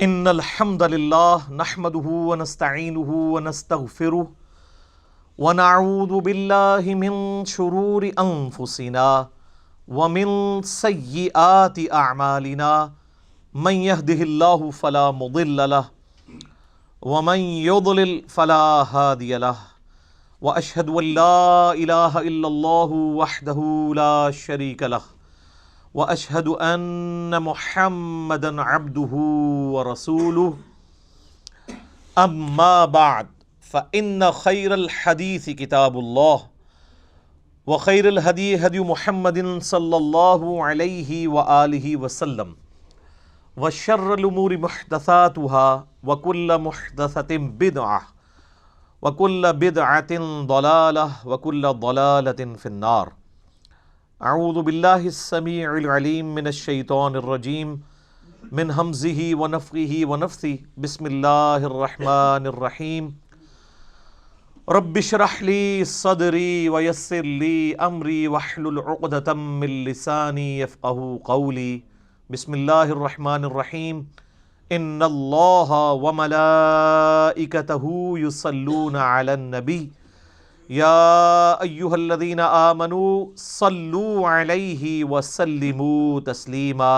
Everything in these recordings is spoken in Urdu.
ان الحمد للہ نحمده ونستعینه ونستغفره ونعوذ باللہ من شرور انفسنا ومن سیئات اعمالنا من يهده الله فلا مضل له ومن يضلل فلا هادي له واشهد ان لا اله الا الله وحده لا شريك له واشهد ان محمدا عبده ورسوله اما بعد فان خير الحديث كتاب الله وخير الهدي هدي محمد صلى الله عليه واله وسلم وشر الامور محدثاتها وكل محدثة بدعة وكل بدعة ضلالة وكل ضلالة في النار. اعوذ باللہ السمیع العلیم من الشیطان الرجیم من ہمزہ ونفخہ ونفثہ بسم اللہ الرحمن الرحیم رب اشرح لی صدری ویسر لی امری واحلل عقدۃ من لسانی یفقہوا قولی. بسم اللہ الرحمن الرحیم ان اللہ وملائکتہ یصلون علی النبی یا ایہا الذین آمنوا صلوا علیہ وسلموا تسلیما.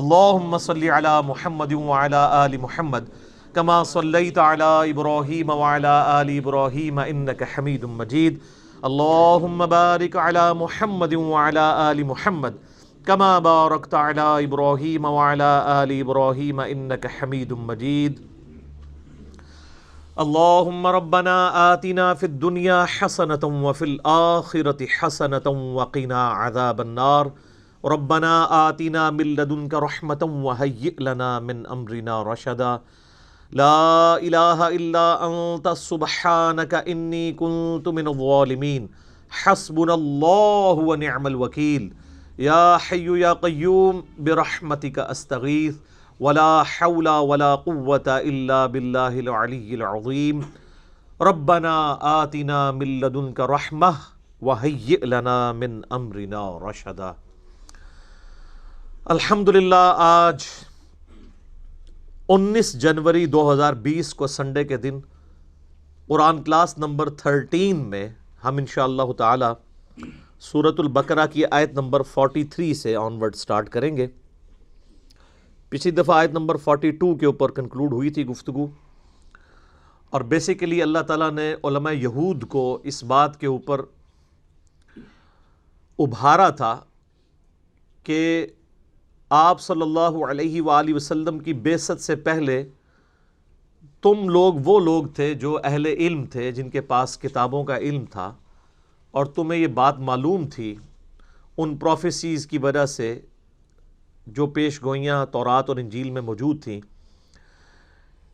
اللہم صلی علی محمد وعلی آل محمد کما صلیت علی ابراہیم وعلی آل ابراہیم انک حمید مجید. اللہم بارک علی محمد وعلی آل محمد کما بارکت علی ابراہیم وعلی آل ابراہیم انک حمید مجید. اللہم ربنا آتنا فی الدنیا حسنۃ وفی الآخرۃ حسنۃ وقنا عذاب النار. ربنا آتنا من لدنک رحمۃ وہیئ لنا من امرنا رشدا. لا الہ الا انت سبحانک انی کنت من الظالمین. حسبنا اللہ ونعم الوکیل. یا حی یا قیوم برحمتک استغیث ولا حول ولا قوة الا باللہ العلی العظیم. ربنا آتنا من لدنک رحمہ وہیئ لنا من امرنا رشدا. الحمدللہ آج 19 جنوری 2020 کو سنڈے کے دن قرآن کلاس نمبر 13 میں ہم انشاءاللہ تعالی سورۃ البقرہ کی آیت نمبر 43 سے آنورڈ سٹارٹ کریں گے. پچھلی دفعہ آیت نمبر 42 کے اوپر کنکلوڈ ہوئی تھی گفتگو، اور بیسیکلی اللہ تعالیٰ نے علماء یہود کو اس بات کے اوپر ابھارا تھا کہ آپ صلی اللہ علیہ وآلہ وسلم کی بعثت سے پہلے تم لوگ وہ لوگ تھے جو اہل علم تھے، جن کے پاس کتابوں کا علم تھا، اور تمہیں یہ بات معلوم تھی ان پروفیسیز کی وجہ سے جو پیش گوئیاں تورات اور انجیل میں موجود تھیں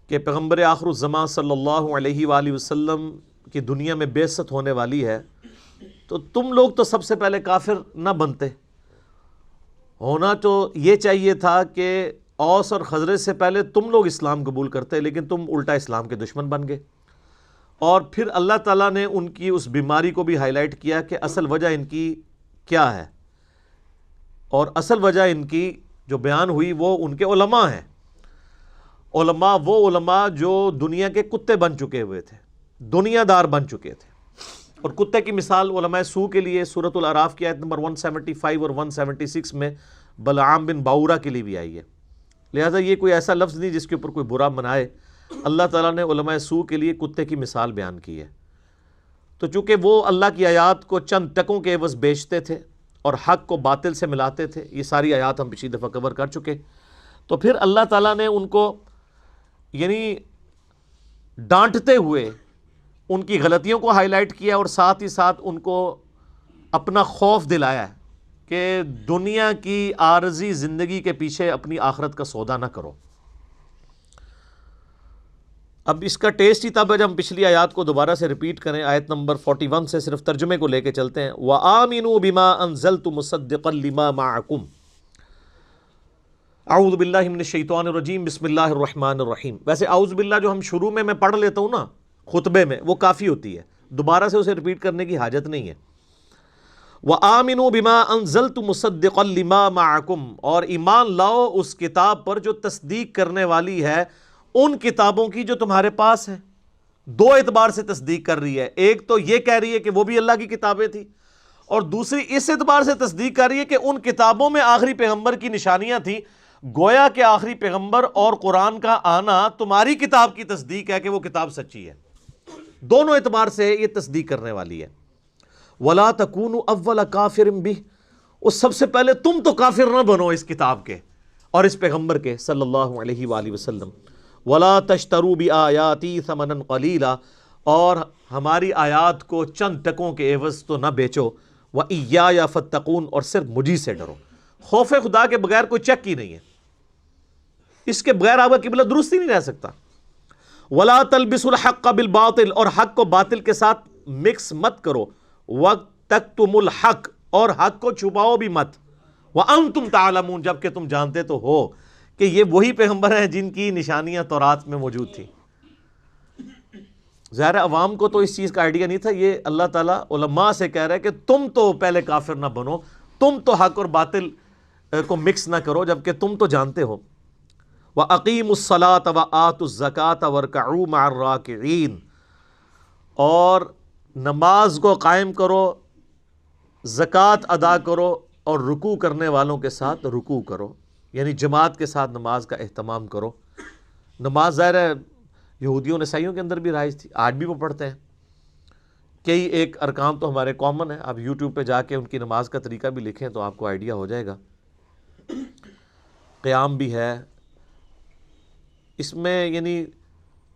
کہ پیغمبر آخر الزمان صلی اللہ علیہ وآلہ وسلم کی دنیا میں بعثت ہونے والی ہے. تو تم لوگ تو سب سے پہلے کافر نہ بنتے، ہونا تو یہ چاہیے تھا کہ اوس اور خزرج سے پہلے تم لوگ اسلام قبول کرتے، لیکن تم الٹا اسلام کے دشمن بن گئے. اور پھر اللہ تعالیٰ نے ان کی اس بیماری کو بھی ہائی لائٹ کیا کہ اصل وجہ ان کی کیا ہے، اور اصل وجہ ان کی جو بیان ہوئی وہ ان کے علماء ہیں. علماء وہ علماء جو دنیا کے کتے بن چکے ہوئے تھے، دنیا دار بن چکے تھے. اور کتے کی مثال علماء سو کے لیے سورۃ الاعراف کی آیت نمبر 175 اور 176 میں بلعام بن باورہ کے لیے بھی آئی ہے. لہذا یہ کوئی ایسا لفظ نہیں جس کے اوپر کوئی برا منائے. اللہ تعالیٰ نے علماء سو کے لیے کتے کی مثال بیان کی ہے. تو چونکہ وہ اللہ کی آیات کو چند ٹکوں کے عوض بیچتے تھے اور حق کو باطل سے ملاتے تھے، یہ ساری آیات ہم پچھلی دفعہ کور کر چکے. تو پھر اللہ تعالیٰ نے ان کو یعنی ڈانٹتے ہوئے ان کی غلطیوں کو ہائی لائٹ کیا، اور ساتھ ہی ساتھ ان کو اپنا خوف دلایا ہے کہ دنیا کی عارضی زندگی کے پیچھے اپنی آخرت کا سودا نہ کرو. اب اس کا ٹیسٹ ہی تب ہے جب ہم پچھلی آیات کو دوبارہ سے ریپیٹ کریں. آیت نمبر 41 سے صرف ترجمے کو لے کے چلتے ہیں. وَآمِنُوا بِمَا أَنزَلْتُ مُصَدِّقًا لِمَا مَعَكُمْ. اعوذ باللہ من الشیطان الرجیم بسم اللہ الرحمن الرحیم. ویسے اعوذ باللہ جو ہم شروع میں پڑھ لیتا ہوں نا خطبے میں، وہ کافی ہوتی ہے، دوبارہ سے اسے ریپیٹ کرنے کی حاجت نہیں ہے. وَآمِنُوا بِمَا أَنزَلْتُ مُصَدِّقًا لِمَا مَعَكُمْ، اور ایمان لاؤ اس کتاب پر جو تصدیق کرنے والی ہے ان کتابوں کی جو تمہارے پاس ہیں۔ دو اعتبار سے تصدیق کر رہی ہے، ایک تو یہ کہہ رہی ہے کہ وہ بھی اللہ کی کتابیں تھیں، اور دوسری اس اعتبار سے تصدیق کر رہی ہے کہ ان کتابوں میں آخری پیغمبر کی نشانیاں تھیں، گویا کہ آخری پیغمبر اور قرآن کا آنا تمہاری کتاب کی تصدیق ہے کہ وہ کتاب سچی ہے۔ دونوں اعتبار سے یہ تصدیق کرنے والی ہے۔ وَلَا تَكُونُوا أَوَّلَ كَافِرٍ بِهِ، اس سب سے پہلے تم تو کافر نہ بنو اس کتاب کے اور اس پیغمبر کے صلی اللہ علیہ وآلہ وسلم۔ وَلَا تَشْتَرُوا بِآيَاتِي ثَمَنًا قَلِيلًا، اور ہماری آیات کو چند ٹکوں کے عوض تو نہ بیچو۔ وَإِيَّايَ فَاتَّقُونَ، اور صرف مجھی سے ڈرو۔ خوف خدا کے بغیر کوئی چک ہی نہیں ہے، اس کے بغیر آپ کا قبلہ درست ہی نہیں رہ سکتا۔ وَلَا تَلْبِسُوا الْحَقَّ بِالْبَاطِلِ، اور حق کو باطل کے ساتھ مکس مت کرو۔ وَتَكْتُمُوا الْحَقَّ، اور حق کو چھپاؤ بھی مت۔ وَأَنْتُمْ تَعْلَمُونَ، جبکہ تم جانتے تو ہو کہ یہ وہی پیغمبر ہیں جن کی نشانیاں تورات میں موجود تھیں۔ ظاہر عوام کو تو اس چیز کا آئیڈیا نہیں تھا، یہ اللہ تعالیٰ علماء سے کہہ رہا ہے کہ تم تو پہلے کافر نہ بنو، تم تو حق اور باطل کو مکس نہ کرو جبکہ تم تو جانتے ہو۔ وَأَقِيمُوا الصَّلَاةَ وَآتُوا الزَّكَاةَ وَارْكَعُوا مَعَ الرَّاكِعِينَ، اور نماز کو قائم کرو، زکوٰۃ ادا کرو، اور رکوع کرنے والوں کے ساتھ رکوع کرو، یعنی جماعت کے ساتھ نماز کا اہتمام کرو۔ نماز ظاہر ہے یہودیوں عیسائیوں کے اندر بھی رائج تھی، آج بھی وہ پڑھتے ہیں۔ کئی ایک ارکان تو ہمارے کامن ہیں، آپ یوٹیوب پہ جا کے ان کی نماز کا طریقہ بھی لکھیں تو آپ کو آئیڈیا ہو جائے گا۔ قیام بھی ہے اس میں، یعنی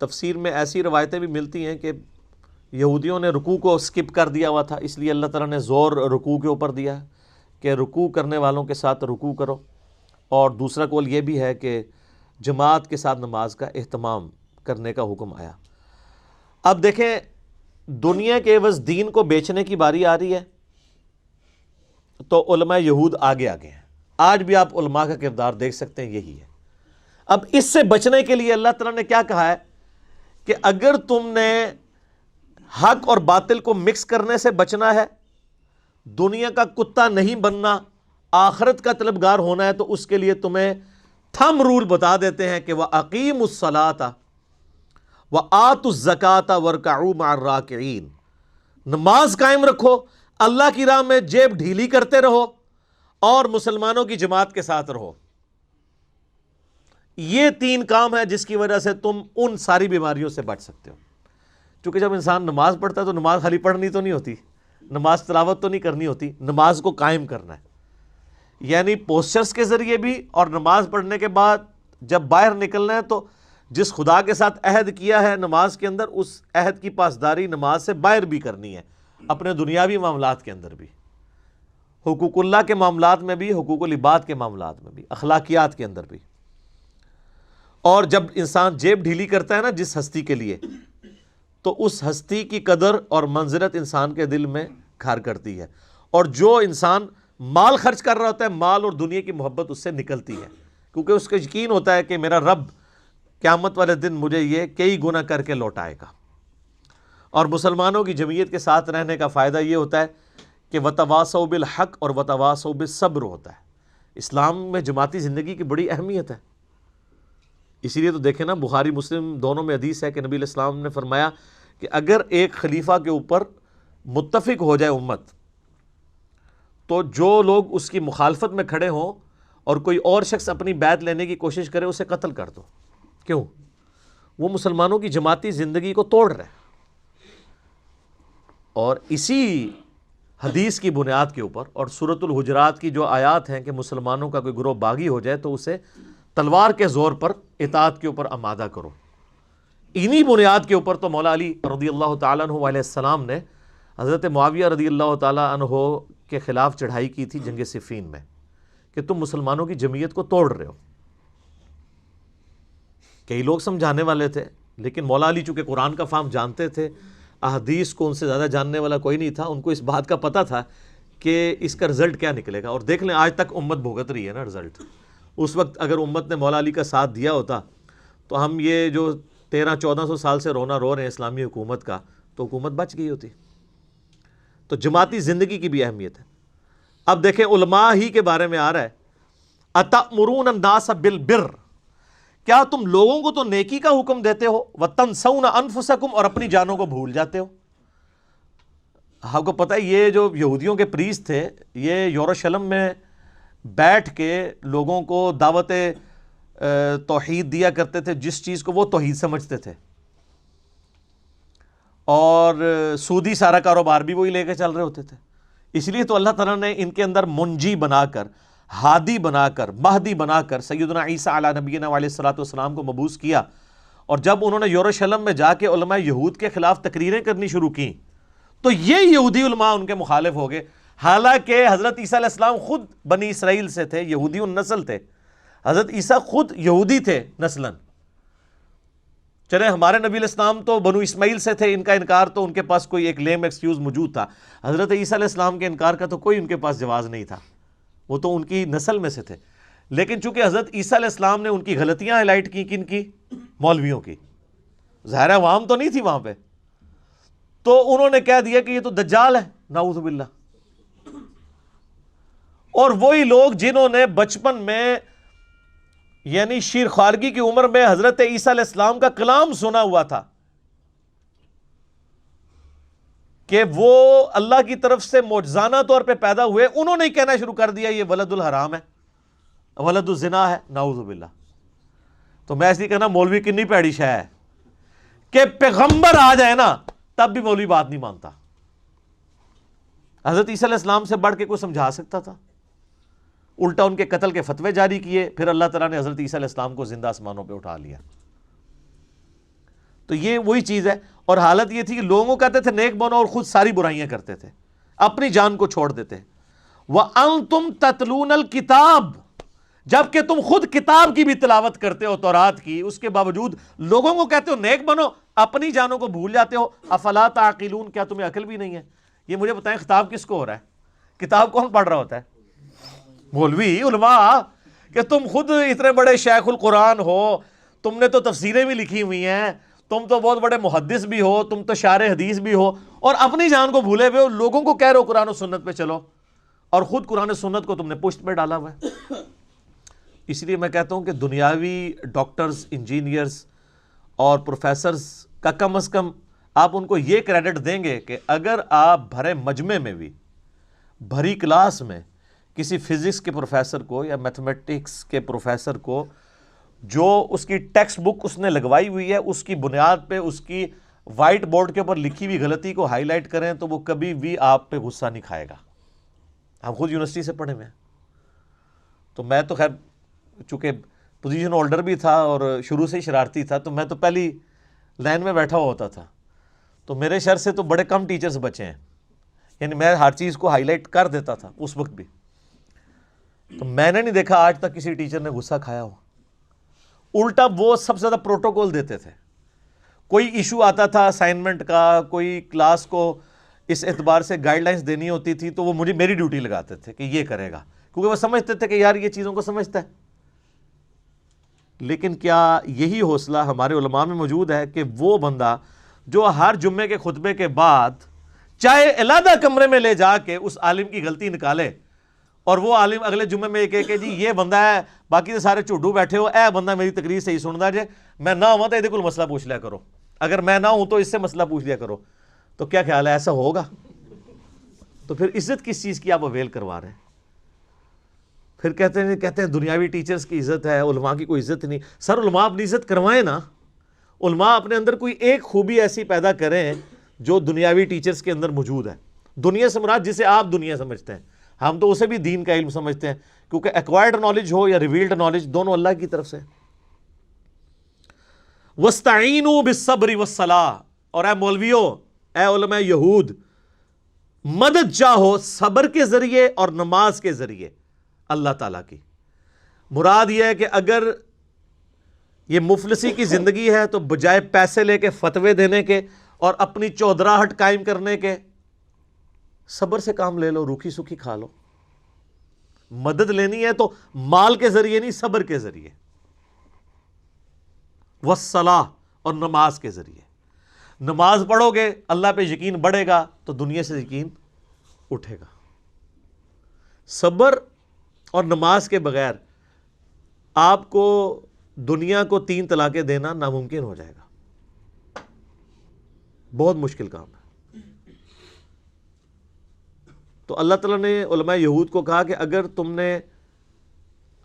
تفسیر میں ایسی روایتیں بھی ملتی ہیں کہ یہودیوں نے رکوع کو سکپ کر دیا ہوا تھا، اس لیے اللہ تعالیٰ نے زور رکوع کے اوپر دیا کہ رکوع کرنے والوں کے ساتھ رکوع کرو، اور دوسرا قول یہ بھی ہے کہ جماعت کے ساتھ نماز کا اہتمام کرنے کا حکم آیا۔ اب دیکھیں دنیا کے عوض دین کو بیچنے کی باری آ رہی ہے تو علماء یہود آگے آگے ہیں۔ آج بھی آپ علماء کا کردار دیکھ سکتے ہیں، یہی ہے۔ اب اس سے بچنے کے لیے اللہ تعالیٰ نے کیا کہا ہے کہ اگر تم نے حق اور باطل کو مکس کرنے سے بچنا ہے، دنیا کا کتا نہیں بننا، آخرت کا طلبگار ہونا ہے، تو اس کے لیے تمہیں تھم رول بتا دیتے ہیں کہ وَأَقِيمُوا الصَّلَاةَ وَآتُوا الزَّكَاةَ وَارْكَعُوا مَعَ الرَّاكِعِينَ، نماز قائم رکھو، اللہ کی راہ میں جیب ڈھیلی کرتے رہو، اور مسلمانوں کی جماعت کے ساتھ رہو۔ یہ تین کام ہے جس کی وجہ سے تم ان ساری بیماریوں سے بچ سکتے ہو۔ چونکہ جب انسان نماز پڑھتا ہے تو نماز خالی پڑھنی تو نہیں ہوتی، نماز تلاوت تو نہیں کرنی ہوتی، نماز کو قائم کرنا ہے، یعنی پوسچرز کے ذریعے بھی، اور نماز پڑھنے کے بعد جب باہر نکلنا ہے تو جس خدا کے ساتھ عہد کیا ہے نماز کے اندر، اس عہد کی پاسداری نماز سے باہر بھی کرنی ہے، اپنے دنیاوی معاملات کے اندر بھی، حقوق اللہ کے معاملات میں بھی، حقوق العباد کے معاملات میں بھی، اخلاقیات کے اندر بھی۔ اور جب انسان جیب ڈھیلی کرتا ہے نا جس ہستی کے لیے، تو اس ہستی کی قدر اور منزلت انسان کے دل میں گھر کرتی ہے، اور جو انسان مال خرچ کر رہا ہوتا ہے، مال اور دنیا کی محبت اس سے نکلتی ہے، کیونکہ اس کو یقین ہوتا ہے کہ میرا رب قیامت والے دن مجھے یہ کئی گنا کر کے لوٹائے گا۔ اور مسلمانوں کی جمعیت کے ساتھ رہنے کا فائدہ یہ ہوتا ہے کہ وتواصوا بالحق اور وتواصوا بالصبر ہوتا ہے۔ اسلام میں جماعتی زندگی کی بڑی اہمیت ہے، اسی لیے تو دیکھیں نا بخاری مسلم دونوں میں حدیث ہے کہ نبی علیہ السلام نے فرمایا کہ اگر ایک خلیفہ کے اوپر متفق ہو جائے امت، تو جو لوگ اس کی مخالفت میں کھڑے ہوں اور کوئی اور شخص اپنی بیعت لینے کی کوشش کرے، اسے قتل کر دو۔ کیوں؟ وہ مسلمانوں کی جماعتی زندگی کو توڑ رہے ہیں۔ اور اسی حدیث کی بنیاد کے اوپر اور سورۃ الحجرات کی جو آیات ہیں کہ مسلمانوں کا کوئی گروہ باغی ہو جائے تو اسے تلوار کے زور پر اطاعت کے اوپر آمادہ کرو، انہی بنیاد کے اوپر تو مولا علی رضی اللہ تعالیٰ عنہ علیہ السلام نے حضرت معاویہ رضی اللہ تعالیٰ عنہ کے خلاف چڑھائی کی تھی جنگ صفین میں، کہ تم مسلمانوں کی جمعیت کو توڑ رہے ہو۔ کئی لوگ سمجھانے والے تھے، لیکن مولا علی چونکہ قرآن کا فہم جانتے تھے، احادیث کو ان سے زیادہ جاننے والا کوئی نہیں تھا، ان کو اس بات کا پتہ تھا کہ اس کا رزلٹ کیا نکلے گا۔ اور دیکھ لیں آج تک امت بھگت رہی ہے نا رزلٹ۔ اس وقت اگر امت نے مولا علی کا ساتھ دیا ہوتا تو ہم یہ جو 1300-1400 سال سے رونا رو رہے ہیں اسلامی حکومت کا، تو حکومت بچ گئی ہوتی۔ تو جماعتی زندگی کی بھی اہمیت ہے۔ اب دیکھیں علماء ہی کے بارے میں آ رہا ہے اتأمرون الناس بالبر، کیا تم لوگوں کو تو نیکی کا حکم دیتے ہو، وتنسون انفسکم، اور اپنی جانوں کو بھول جاتے ہو۔ آپ کو پتہ ہے یہ جو یہودیوں کے پریسٹ تھے یہ یروشلم میں بیٹھ کے لوگوں کو دعوت توحید دیا کرتے تھے، جس چیز کو وہ توحید سمجھتے تھے، اور سودی سارا کاروبار بھی وہی لے کے چل رہے ہوتے تھے۔ اس لیے تو اللہ تعالیٰ نے ان کے اندر منجی بنا کر، ہادی بنا کر، مہدی بنا کر سیدنا عیسیٰ علیہ نبینا علیہ الصلوۃ والسلام کو مبعوث کیا، اور جب انہوں نے یروشلم میں جا کے علماء یہود کے خلاف تقریریں کرنی شروع کی تو یہ یہودی علماء ان کے مخالف ہو گئے، حالانکہ حضرت عیسیٰ علیہ السلام خود بنی اسرائیل سے تھے، یہودی النسل تھے، حضرت عیسیٰ خود یہودی تھے نسلاً۔ چلے ہمارے نبی علیہ السلام تو بنو اسماعیل سے تھے، ان کا انکار تو ان کے پاس کوئی ایک لیم ایکسکیوز موجود تھا، حضرت عیسیٰ علیہ السلام کے انکار کا تو کوئی ان کے پاس جواز نہیں تھا، وہ تو ان کی نسل میں سے تھے۔ لیکن چونکہ حضرت عیسیٰ علیہ السلام نے ان کی غلطیاں ہائی لائٹ کی، کن کی؟ مولویوں کی، ظاہر عوام تو نہیں تھی وہاں پہ، تو انہوں نے کہہ دیا کہ یہ تو دجال ہے، نعوذ باللہ۔ اور وہی لوگ جنہوں نے بچپن میں یعنی شیر خارگی کی عمر میں حضرت عیسیٰ علیہ السلام کا کلام سنا ہوا تھا کہ وہ اللہ کی طرف سے معجزانہ طور پہ پیدا ہوئے، انہوں نے کہنا شروع کر دیا یہ ولد الحرام ہے، ولد الزنا ہے، نعوذ باللہ۔ تو میں اس لیے کہنا مولوی کنی پیڑی شے ہے کہ پیغمبر آ جائے نا تب بھی مولوی بات نہیں مانتا۔ حضرت عیسیٰ علیہ السلام سے بڑھ کے کوئی سمجھا سکتا تھا؟ الٹا ان کے قتل کے فتوے جاری کیے، پھر اللہ تعالیٰ نے حضرت عیسیٰ علیہ السلام کو زندہ آسمانوں پہ اٹھا لیا۔ تو یہ وہی چیز ہے، اور حالت یہ تھی کہ لوگوں کو کہتے تھے نیک بنو اور خود ساری برائیاں کرتے تھے، اپنی جان کو چھوڑ دیتے۔ وَأَنْتُمْ تَتْلُونَ الْكِتَابَ، جبکہ تم خود کتاب کی بھی تلاوت کرتے ہو، تورات کی، اس کے باوجود لوگوں کو کہتے ہو نیک بنو، اپنی جانوں کو بھول جاتے ہو۔ افلا تعقلون، کیا تمہیں عقل بھی نہیں ہے؟ یہ مجھے بتائیں خطاب کس کو ہو رہا ہے؟ کتاب کون پڑھ رہا ہوتا ہے؟ مولوی، علماء، کہ تم خود اتنے بڑے شیخ القرآن ہو، تم نے تو تفسیریں بھی لکھی ہوئی ہیں، تم تو بہت بڑے محدث بھی ہو، تم تو شارح حدیث بھی ہو، اور اپنی جان کو بھولے ہوئے ہو، لوگوں کو کہہ رہے ہو قرآن و سنت پہ چلو، اور خود قرآن و سنت کو تم نے پشت پہ ڈالا ہوا ہے۔ اس لیے میں کہتا ہوں کہ دنیاوی ڈاکٹرز، انجینئرز اور پروفیسرز کا کم از کم آپ ان کو یہ کریڈٹ دیں گے کہ اگر آپ بھرے مجمع میں بھی، بھری کلاس میں کسی فزکس کے پروفیسر کو یا میتھمیٹکس کے پروفیسر کو جو اس کی ٹیکسٹ بک اس نے لگوائی ہوئی ہے اس کی بنیاد پہ اس کی وائٹ بورڈ کے اوپر لکھی ہوئی غلطی کو ہائی لائٹ کریں تو وہ کبھی بھی آپ پہ غصہ نہیں کھائے گا۔ ہم خود یونیورسٹی سے پڑھے ہوئے ہیں، تو میں تو خیر چونکہ پوزیشن ہولڈر بھی تھا اور شروع سے ہی شرارتی تھا، تو میں تو پہلی لائن میں بیٹھا ہوا ہوتا تھا، تو میرے شر سے تو بڑے کم ٹیچرز بچے ہیں، یعنی میں ہر چیز کو ہائی لائٹ کر دیتا تھا اس وقت بھی، تو میں نے نہیں دیکھا آج تک کسی ٹیچر نے غصہ کھایا ہو۔ الٹا وہ سب سے زیادہ پروٹوکول دیتے تھے، کوئی ایشو آتا تھا اسائنمنٹ کا، کوئی کلاس کو اس اعتبار سے گائیڈ لائنس دینی ہوتی تھی تو وہ مجھے میری ڈیوٹی لگاتے تھے کہ یہ کرے گا، کیونکہ وہ سمجھتے تھے کہ یار یہ چیزوں کو سمجھتا ہے۔ لیکن کیا یہی حوصلہ ہمارے علماء میں موجود ہے کہ وہ بندہ جو ہر جمعے کے خطبے کے بعد چاہے علیحدہ کمرے میں لے جا کے اس عالم کی غلطی نکالے، اور وہ عالم اگلے جمعے میں کہے کہ جی یہ بندہ ہے، باقی تو سارے جھوٹو بیٹھے ہو، اے بندہ میری تقریر صحیح سندا جے، میں نہ ہوں تو یہ کوئی مسئلہ پوچھ لیا کرو، اگر میں نہ ہوں تو اس سے مسئلہ پوچھ لیا کرو، تو کیا خیال ہے ایسا ہوگا؟ تو پھر عزت کس چیز کی آپ اویل کروا رہے ہیں؟ پھر کہتے ہیں دنیاوی ٹیچرز کی عزت ہے، علماء کی کوئی عزت نہیں۔ سر علماء اپنی عزت کروائیں نا، علماء اپنے اندر کوئی ایک خوبی ایسی پیدا کریں جو دنیاوی ٹیچرز کے اندر موجود ہے۔ دنیا سے مراد جسے آپ دنیا سمجھتے ہیں، ہم تو اسے بھی دین کا علم سمجھتے ہیں، کیونکہ ایکوائرڈ نالج ہو یا ریویلڈ نالج دونوں اللہ کی طرف سے۔ وَاسْتَعِینُوا بِالصَّبْرِ وَالصَّلَاةِ، اور اے مولویو، اے علماء یہود، مدد چاہو صبر کے ذریعے اور نماز کے ذریعے اللہ تعالیٰ کی۔ مراد یہ ہے کہ اگر یہ مفلسی کی زندگی ہے تو بجائے پیسے لے کے فتوے دینے کے اور اپنی چودراہٹ قائم کرنے کے، صبر سے کام لے لو، روکھی سکھی کھا لو۔ مدد لینی ہے تو مال کے ذریعے نہیں، صبر کے ذریعے، والصلاۃ، اور نماز کے ذریعے۔ نماز پڑھو گے اللہ پہ یقین بڑھے گا تو دنیا سے یقین اٹھے گا۔ صبر اور نماز کے بغیر آپ کو دنیا کو 3 طلاقیں دینا ناممکن ہو جائے گا، بہت مشکل کام ہے۔ تو اللہ تعالیٰ نے علماء یہود کو کہا کہ اگر تم نے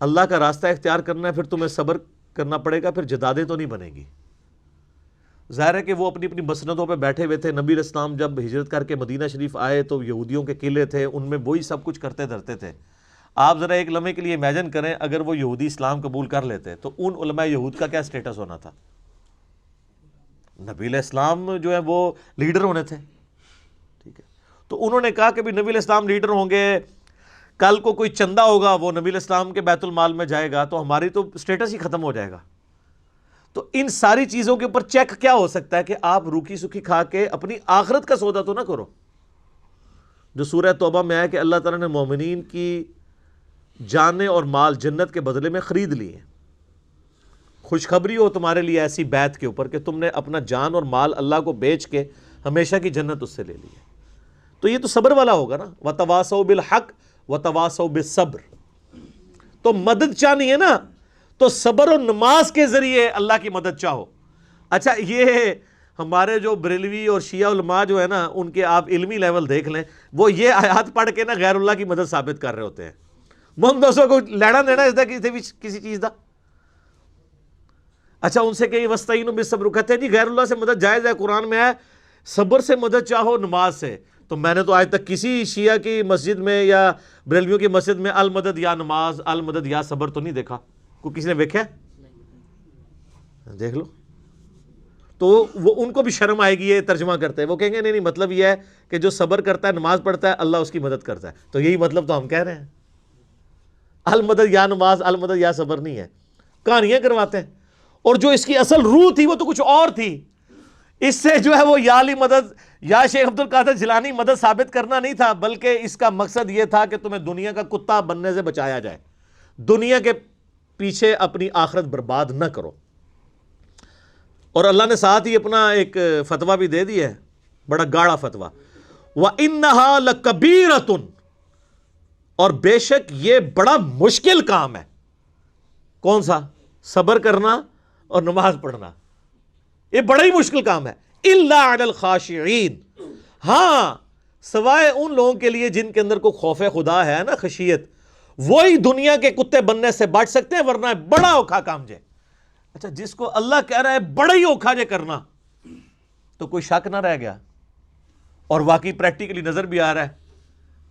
اللہ کا راستہ اختیار کرنا ہے پھر تمہیں صبر کرنا پڑے گا، پھر جدادیں تو نہیں بنے گی۔ ظاہر ہے کہ وہ اپنی اپنی مسندوں پہ بیٹھے ہوئے تھے۔ نبی علیہ السلام جب ہجرت کر کے مدینہ شریف آئے تو یہودیوں کے قلعے تھے، ان میں وہی سب کچھ کرتے دھرتے تھے۔ آپ ذرا ایک لمحے کے لیے امیجن کریں اگر وہ یہودی اسلام قبول کر لیتے تو ان علماء یہود کا کیا سٹیٹس ہونا تھا۔ نبی علیہ السلام جو ہے وہ لیڈر ہونے تھے، ٹھیک ہے۔ تو انہوں نے کہا کہ بھی نبی علیہ السلام لیڈر ہوں گے، کل کو کوئی چندہ ہوگا وہ نبی علیہ السلام کے بیت المال میں جائے گا تو ہماری تو سٹیٹس ہی ختم ہو جائے گا۔ تو ان ساری چیزوں کے اوپر چیک کیا ہو سکتا ہے کہ آپ روکھی سکھی کھا کے اپنی آخرت کا سودا تو نہ کرو۔ جو سورہ توبہ میں ہے کہ اللہ تعالیٰ نے مومنین کی جانیں اور مال جنت کے بدلے میں خرید لی ہیں۔ خوشخبری ہو تمہارے لیے ایسی بیعت کے اوپر کہ تم نے اپنا جان اور مال اللہ کو بیچ کے ہمیشہ کی جنت اس سے لے لی ہے۔ تو یہ تو صبر والا ہوگا نا، وَتَوَاصَوْا بِالْحَقِّ وَتَوَاصَوْا بِالصَّبْرِ۔ تو مدد چاہنی ہے نا تو صبر و نماز کے ذریعے اللہ کی مدد چاہو۔ اچھا یہ ہمارے جو بریلوی اور شیعہ علماء جو ہے نا ان کے آپ علمی لیول دیکھ لیں، وہ یہ آیات پڑھ کے نا غیر اللہ کی مدد ثابت کر رہے ہوتے ہیں۔ محمد دوستوں کو لینا دینا اس دا کسی چیز دا۔ اچھا ان سے کہیں وَاسْتَعِینُوا بِالصَّبْرِ، کہتے ہیں جی غیر اللہ سے مدد جائز ہے، قرآن میں ہے صبر سے مدد چاہو نماز سے۔ تو میں نے تو آج تک کسی شیعہ کی مسجد میں یا بریلویوں کی مسجد میں المدد یا نماز المدد یا صبر تو نہیں دیکھا۔ کوئی کسی نے دیکھا؟ دیکھ لو۔ تو وہ ان کو بھی شرم آئے گی یہ ترجمہ کرتے ہیں، وہ کہیں گے نہیں مطلب یہ ہے کہ جو صبر کرتا ہے نماز پڑھتا ہے اللہ اس کی مدد کرتا ہے۔ تو یہی مطلب تو ہم کہہ رہے ہیں، المدد یا نماز المدد یا صبر نہیں ہے، کہانیاں کرواتے ہیں۔ اور جو اس کی اصل روح تھی وہ تو کچھ اور تھی۔ اس سے جو ہے وہ یا علی مدد یا شیخ عبد القادر جیلانی مدد ثابت کرنا نہیں تھا، بلکہ اس کا مقصد یہ تھا کہ تمہیں دنیا کا کتا بننے سے بچایا جائے، دنیا کے پیچھے اپنی آخرت برباد نہ کرو۔ اور اللہ نے ساتھ ہی اپنا ایک فتویٰ بھی دے دیا ہے، بڑا گاڑا فتویٰ، وَإِنَّهَا لَكَبِيرَةٌ، اور بے شک یہ بڑا مشکل کام ہے۔ کون سا؟ صبر کرنا اور نماز پڑھنا، یہ بڑا ہی مشکل کام ہے۔ إِلَّا عَلَى الْخَاشِعِينَ، ہاں سوائے ان لوگوں کے لیے جن کے اندر کوئی خوف خدا ہے نا، خشیت، وہی دنیا کے کتے بننے سے بچ سکتے ہیں، ورنہ بڑا اوکھا کام جے۔ اچھا جس کو اللہ کہہ رہا ہے بڑا ہی اوکھا جے کرنا، تو کوئی شک نہ رہ گیا، اور واقعی پریکٹیکلی نظر بھی آ رہا ہے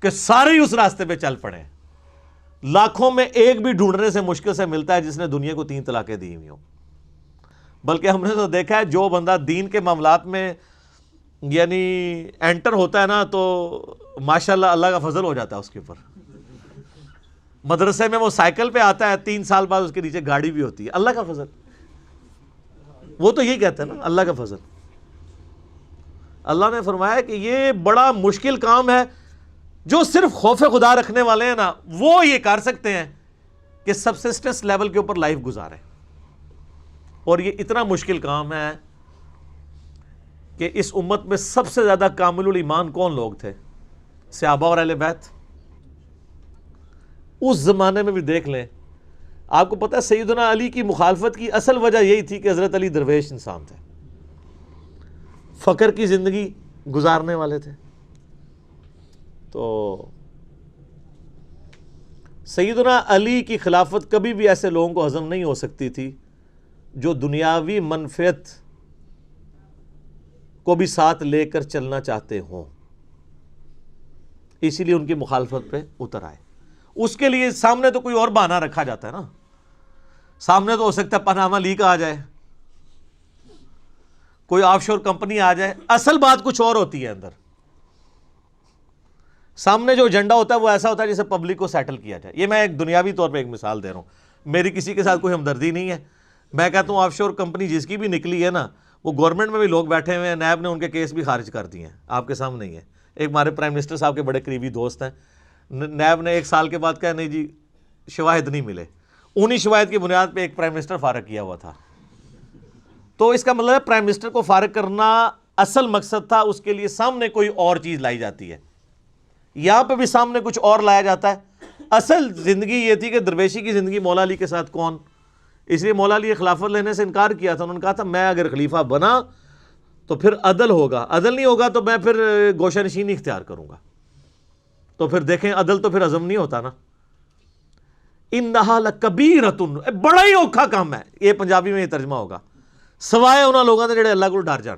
کہ سارے ہی اس راستے پہ چل پڑے ہیں۔ لاکھوں میں ایک بھی ڈھونڈنے سے مشکل سے ملتا ہے جس نے دنیا کو 3 طلاقیں دی ہوئی ہوں۔ بلکہ ہم نے تو دیکھا ہے جو بندہ دین کے معاملات میں یعنی انٹر ہوتا ہے نا تو ماشاءاللہ اللہ کا فضل ہو جاتا ہے اس کے اوپر۔ مدرسے میں وہ سائیکل پہ آتا ہے، 3 سال بعد اس کے نیچے گاڑی بھی ہوتی ہے، اللہ کا فضل۔ وہ تو یہی کہتے ہیں نا، اللہ کا فضل۔ اللہ نے فرمایا کہ یہ بڑا مشکل کام ہے، جو صرف خوف خدا رکھنے والے ہیں نا وہ یہ کر سکتے ہیں کہ سبسسٹنس لیول کے اوپر لائف گزارے۔ اور یہ اتنا مشکل کام ہے کہ اس امت میں سب سے زیادہ کامل الایمان کون لوگ تھے؟ صحابہ اور اہل بیت۔ اس زمانے میں بھی دیکھ لیں، آپ کو پتہ ہے سیدنا علی کی مخالفت کی اصل وجہ یہی تھی کہ حضرت علی درویش انسان تھے، فقر کی زندگی گزارنے والے تھے۔ تو سیدنا علی کی خلافت کبھی بھی ایسے لوگوں کو ہضم نہیں ہو سکتی تھی جو دنیاوی منفعت کو بھی ساتھ لے کر چلنا چاہتے ہوں، اسی لیے ان کی مخالفت پہ اتر آئے۔ اس کے لیے سامنے تو کوئی اور بہانہ رکھا جاتا ہے نا، سامنے تو ہو سکتا ہے پاناما لیک آ جائے، کوئی آف شور کمپنی آ جائے، اصل بات کچھ اور ہوتی ہے اندر۔ سامنے جو ایجنڈا ہوتا ہے وہ ایسا ہوتا ہے جسے پبلک کو سیٹل کیا جائے۔ یہ میں ایک دنیاوی طور پہ ایک مثال دے رہا ہوں، میری کسی کے ساتھ کوئی ہمدردی نہیں ہے۔ میں کہتا ہوں آف شور کمپنی جس کی بھی نکلی ہے نا، وہ گورنمنٹ میں بھی لوگ بیٹھے ہوئے ہیں، نیب نے ان کے کیس بھی خارج کر دیے ہیں، آپ کے سامنے ہی ہے۔ ایک ہمارے پرائم منسٹر صاحب کے بڑے قریبی دوست ہیں، نیب نے 1 سال کے بعد کہا نہیں جی شواہد نہیں ملے، انہی شواہد کی بنیاد پہ ایک پرائم منسٹر فارغ کیا ہوا تھا۔ تو اس کا مطلب ہے پرائم منسٹر کو فارغ کرنا اصل مقصد تھا، اس کے لیے سامنے کوئی اور چیز لائی جاتی ہے۔ یہاں پہ بھی سامنے کچھ اور لایا جاتا ہے، اصل زندگی یہ تھی کہ درویشی کی زندگی مولا علی کے ساتھ کون، اس لیے مولا علی خلافت لینے سے انکار کیا تھا. انہوں نے کہا تھا میں اگر خلیفہ بنا تو پھر عدل ہوگا، عدل نہیں ہوگا تو میں پھر گوشہ نشینی اختیار کروں گا. تو پھر دیکھیں عدل تو پھر عزم نہیں ہوتا نا. انہا لکبیرۃ، بڑا ہی اوکھا کام ہے. یہ پنجابی میں یہ ترجمہ ہوگا، سوائے انہاں لوگوں نے جڑے اللہ کو ڈر جان.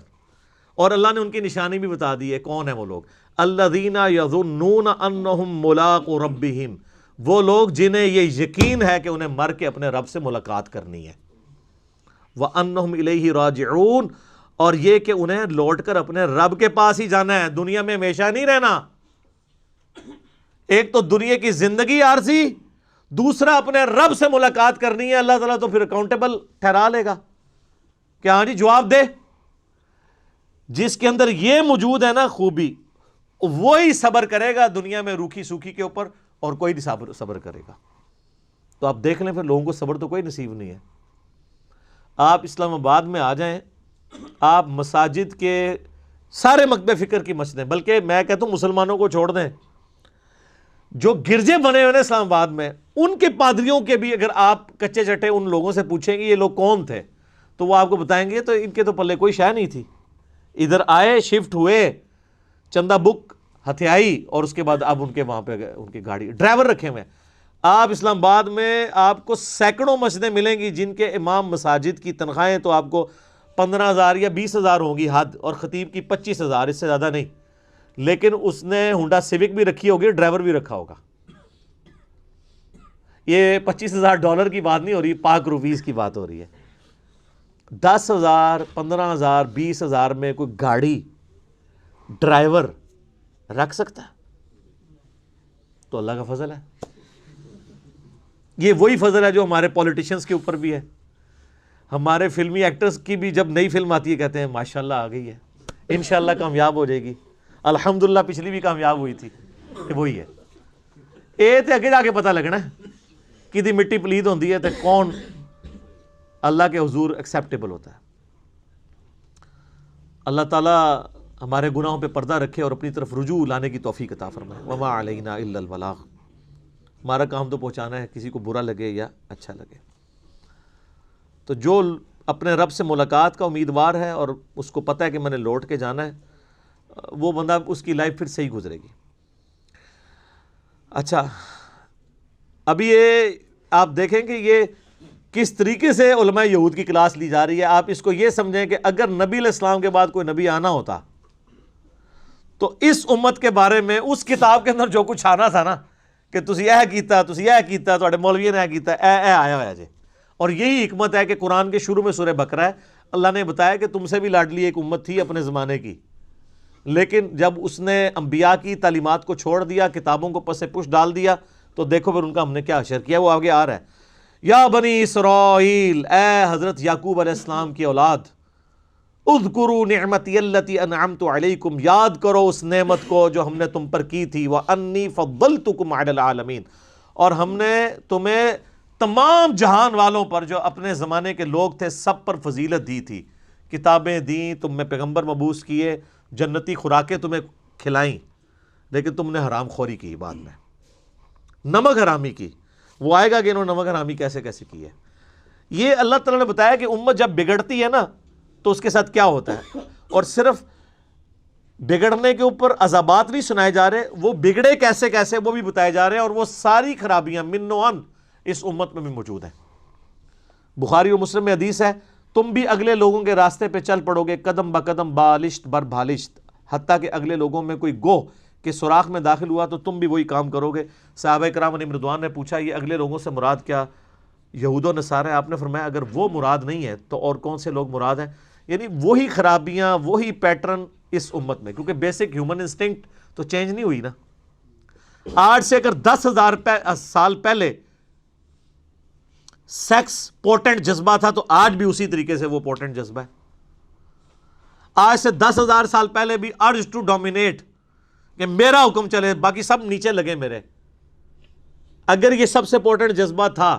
اور اللہ نے ان کی نشانی بھی بتا دی ہے. کون ہے وہ لوگ؟ الذین یظنون انہم ملاقو ربہم، وہ لوگ جنہیں یہ یقین ہے کہ انہیں مر کے اپنے رب سے ملاقات کرنی ہے. وانہم الیہ راجعون، اور یہ کہ انہیں لوٹ کر اپنے رب کے پاس ہی جانا ہے، دنیا میں ہمیشہ نہیں رہنا. ایک تو دنیا کی زندگی عارضی، دوسرا اپنے رب سے ملاقات کرنی ہے. اللہ تعالیٰ تو پھر اکاؤنٹیبل ٹھہرا لے گا کہ ہاں جی جواب دے. جس کے اندر یہ موجود ہے نا خوبی، وہی صبر کرے گا دنیا میں روکھی سوکھی کے اوپر، اور کوئی نہیں صبر کرے گا. تو آپ دیکھ لیں پھر لوگوں کو صبر تو کوئی نصیب نہیں ہے. آپ اسلام آباد میں آ جائیں، آپ مساجد کے سارے مکتب فکر کی مسجدیں، بلکہ میں کہتا ہوں مسلمانوں کو چھوڑ دیں، جو گرجے بنے ہوئے اسلام آباد میں، ان کے پادریوں کے بھی اگر آپ کچے چٹے ان لوگوں سے پوچھیں گے یہ لوگ کون تھے، تو وہ آپ کو بتائیں گے تو ان کے تو پلے کوئی شے نہیں تھی. ادھر آئے، شفٹ ہوئے، چندہ بک ہتھیائی، اور اس کے بعد اب ان کے وہاں پہ ان کی گاڑی ڈرائیور رکھے ہوئے ہیں. آپ اسلام آباد میں آپ کو سینکڑوں مسجدیں ملیں گی جن کے امام مساجد کی تنخواہیں تو آپ کو 15,000 یا 20,000 ہوں گی حد، اور خطیب کی 25,000، اس سے زیادہ نہیں. لیکن اس نے ہونڈا سیوک بھی رکھی ہوگی، ڈرائیور بھی رکھا ہوگا. یہ $25,000 کی بات نہیں ہو رہی، پاک روپیز کی بات ہو رہی ہے. 10,000 15,000 20,000 میں کوئی گاڑی ڈرائیور رکھ سکتا ہے؟ تو اللہ کا فضل ہے. یہ وہی فضل ہے جو ہمارے پولیٹیشنز کے اوپر بھی ہے. ہمارے فلمی ایکٹرز کی بھی جب نئی فلم آتی ہے کہتے ہیں ماشاءاللہ آ گئی ہے، انشاءاللہ کامیاب ہو جائے گی. الحمدللہ پچھلی بھی کامیاب ہوئی تھی. کہ وہی ہے، اے تے اگے جا کے پتہ لگنا ہے کہ دی مٹی پلید ہوندی ہے تے کون اللہ کے حضور ایکسیپٹیبل ہوتا ہے. اللہ تعالیٰ ہمارے گناہوں پہ پردہ رکھے اور اپنی طرف رجوع لانے کی توفیق عطا فرمائے. وما علینا الا البلاغ، ہمارا کام تو پہنچانا ہے، کسی کو برا لگے یا اچھا لگے. تو جو اپنے رب سے ملاقات کا امیدوار ہے اور اس کو پتہ ہے کہ میں نے لوٹ کے جانا ہے، وہ بندہ اس کی لائف پھر صحیح گزرے گی. اچھا، ابھی یہ آپ دیکھیں کہ یہ کس طریقے سے علماء یہود کی کلاس لی جا رہی ہے. آپ اس کو یہ سمجھیں کہ اگر نبی علیہ السلام کے بعد کوئی نبی آنا ہوتا تو اس امت کے بارے میں اس کتاب کے اندر جو کچھ آنا تھا نا کہ تسی یہ کیتا تواڈے مولوی نے کیتا، اے آیا ہوا جے. اور یہی حکمت ہے کہ قرآن کے شروع میں سورہ بقرہ ہے، اللہ نے بتایا کہ تم سے بھی لاڈلی ایک امت تھی اپنے زمانے کی، لیکن جب اس نے انبیاء کی تعلیمات کو چھوڑ دیا، کتابوں کو پس پش ڈال دیا، تو دیکھو پھر ان کا ہم نے کیا حشر کیا. وہ آگے آ رہا ہے، یا بنی اسرائیل، اے حضرت یعقوب علیہ السلام کی اولاد، اذکروا نعمتی التی انعمت علیکم، یاد کرو اس نعمت کو جو ہم نے تم پر کی تھی، وانی فضلتکم علی العالمین، اور ہم نے تمہیں تمام جہان والوں پر جو اپنے زمانے کے لوگ تھے سب پر فضیلت دی تھی. کتابیں دیں، تم میں پیغمبر مبعوث کیے، جنتی خوراکیں تمہیں کھلائیں، لیکن تم نے حرام خوری کی، بعد میں نمک حرامی کی. وہ آئے گا کہ انہوں نے نمک حرامی کیسے کی ہے. یہ اللہ تعالیٰ نے بتایا کہ امت جب بگڑتی ہے نا تو اس کے ساتھ کیا ہوتا ہے. اور صرف بگڑنے کے اوپر عذابات نہیں سنائے جا رہے، وہ بگڑے کیسے وہ بھی بتائے جا رہے ہیں، اور وہ ساری خرابیاں من و عن اس امت میں بھی موجود ہیں. بخاری و مسلم میں حدیث ہے، تم بھی اگلے لوگوں کے راستے پہ چل پڑو گے قدم بقدم، بالشت بر بالشت، حتیٰ کہ اگلے لوگوں میں کوئی گوہ کہ سوراخ میں داخل ہوا تو تم بھی وہی کام کرو گے. صحابہ کرام علیہم رضوان نے پوچھا یہ اگلے لوگوں سے مراد کیا یہود و نصارہ ہیں؟ آپ نے فرمایا اگر وہ مراد نہیں ہے تو اور کون سے لوگ مراد ہیں؟ یعنی وہی خرابیاں، وہی پیٹرن اس امت میں، کیونکہ بیسک ہیومن انسٹنکٹ تو چینج نہیں ہوئی نا. آج سے اگر 10,000 سال پہلے سیکس پوٹنٹ جذبہ تھا تو آج بھی اسی طریقے سے وہ پوٹنٹ جذبہ ہے. آج سے 10,000 سال پہلے بھی ارج ٹو ڈومینیٹ، کہ میرا حکم چلے باقی سب نیچے لگے میرے، اگر یہ سب سے پوٹنٹ جذبہ تھا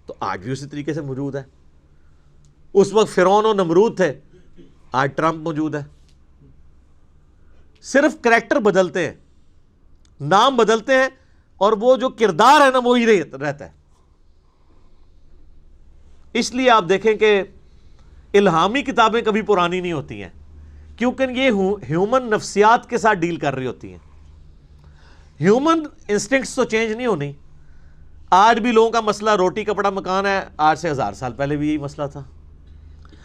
تو آج بھی اسی طریقے سے موجود ہے. اس وقت فرعون اور نمرود تھے، آج ٹرمپ موجود ہے. صرف کریکٹر بدلتے ہیں، نام بدلتے ہیں، اور وہ جو کردار ہے نا وہی رہتا ہے. اس لیے آپ دیکھیں کہ الہامی کتابیں کبھی پرانی نہیں ہوتی ہیں، کیونکہ یہ ہیومن نفسیات کے ساتھ ڈیل کر رہی ہوتی ہیں. ہیومن انسٹنکٹس تو چینج نہیں ہونی. آج بھی لوگوں کا مسئلہ روٹی کپڑا مکان ہے، آج سے 1000 سال پہلے بھی یہی مسئلہ تھا.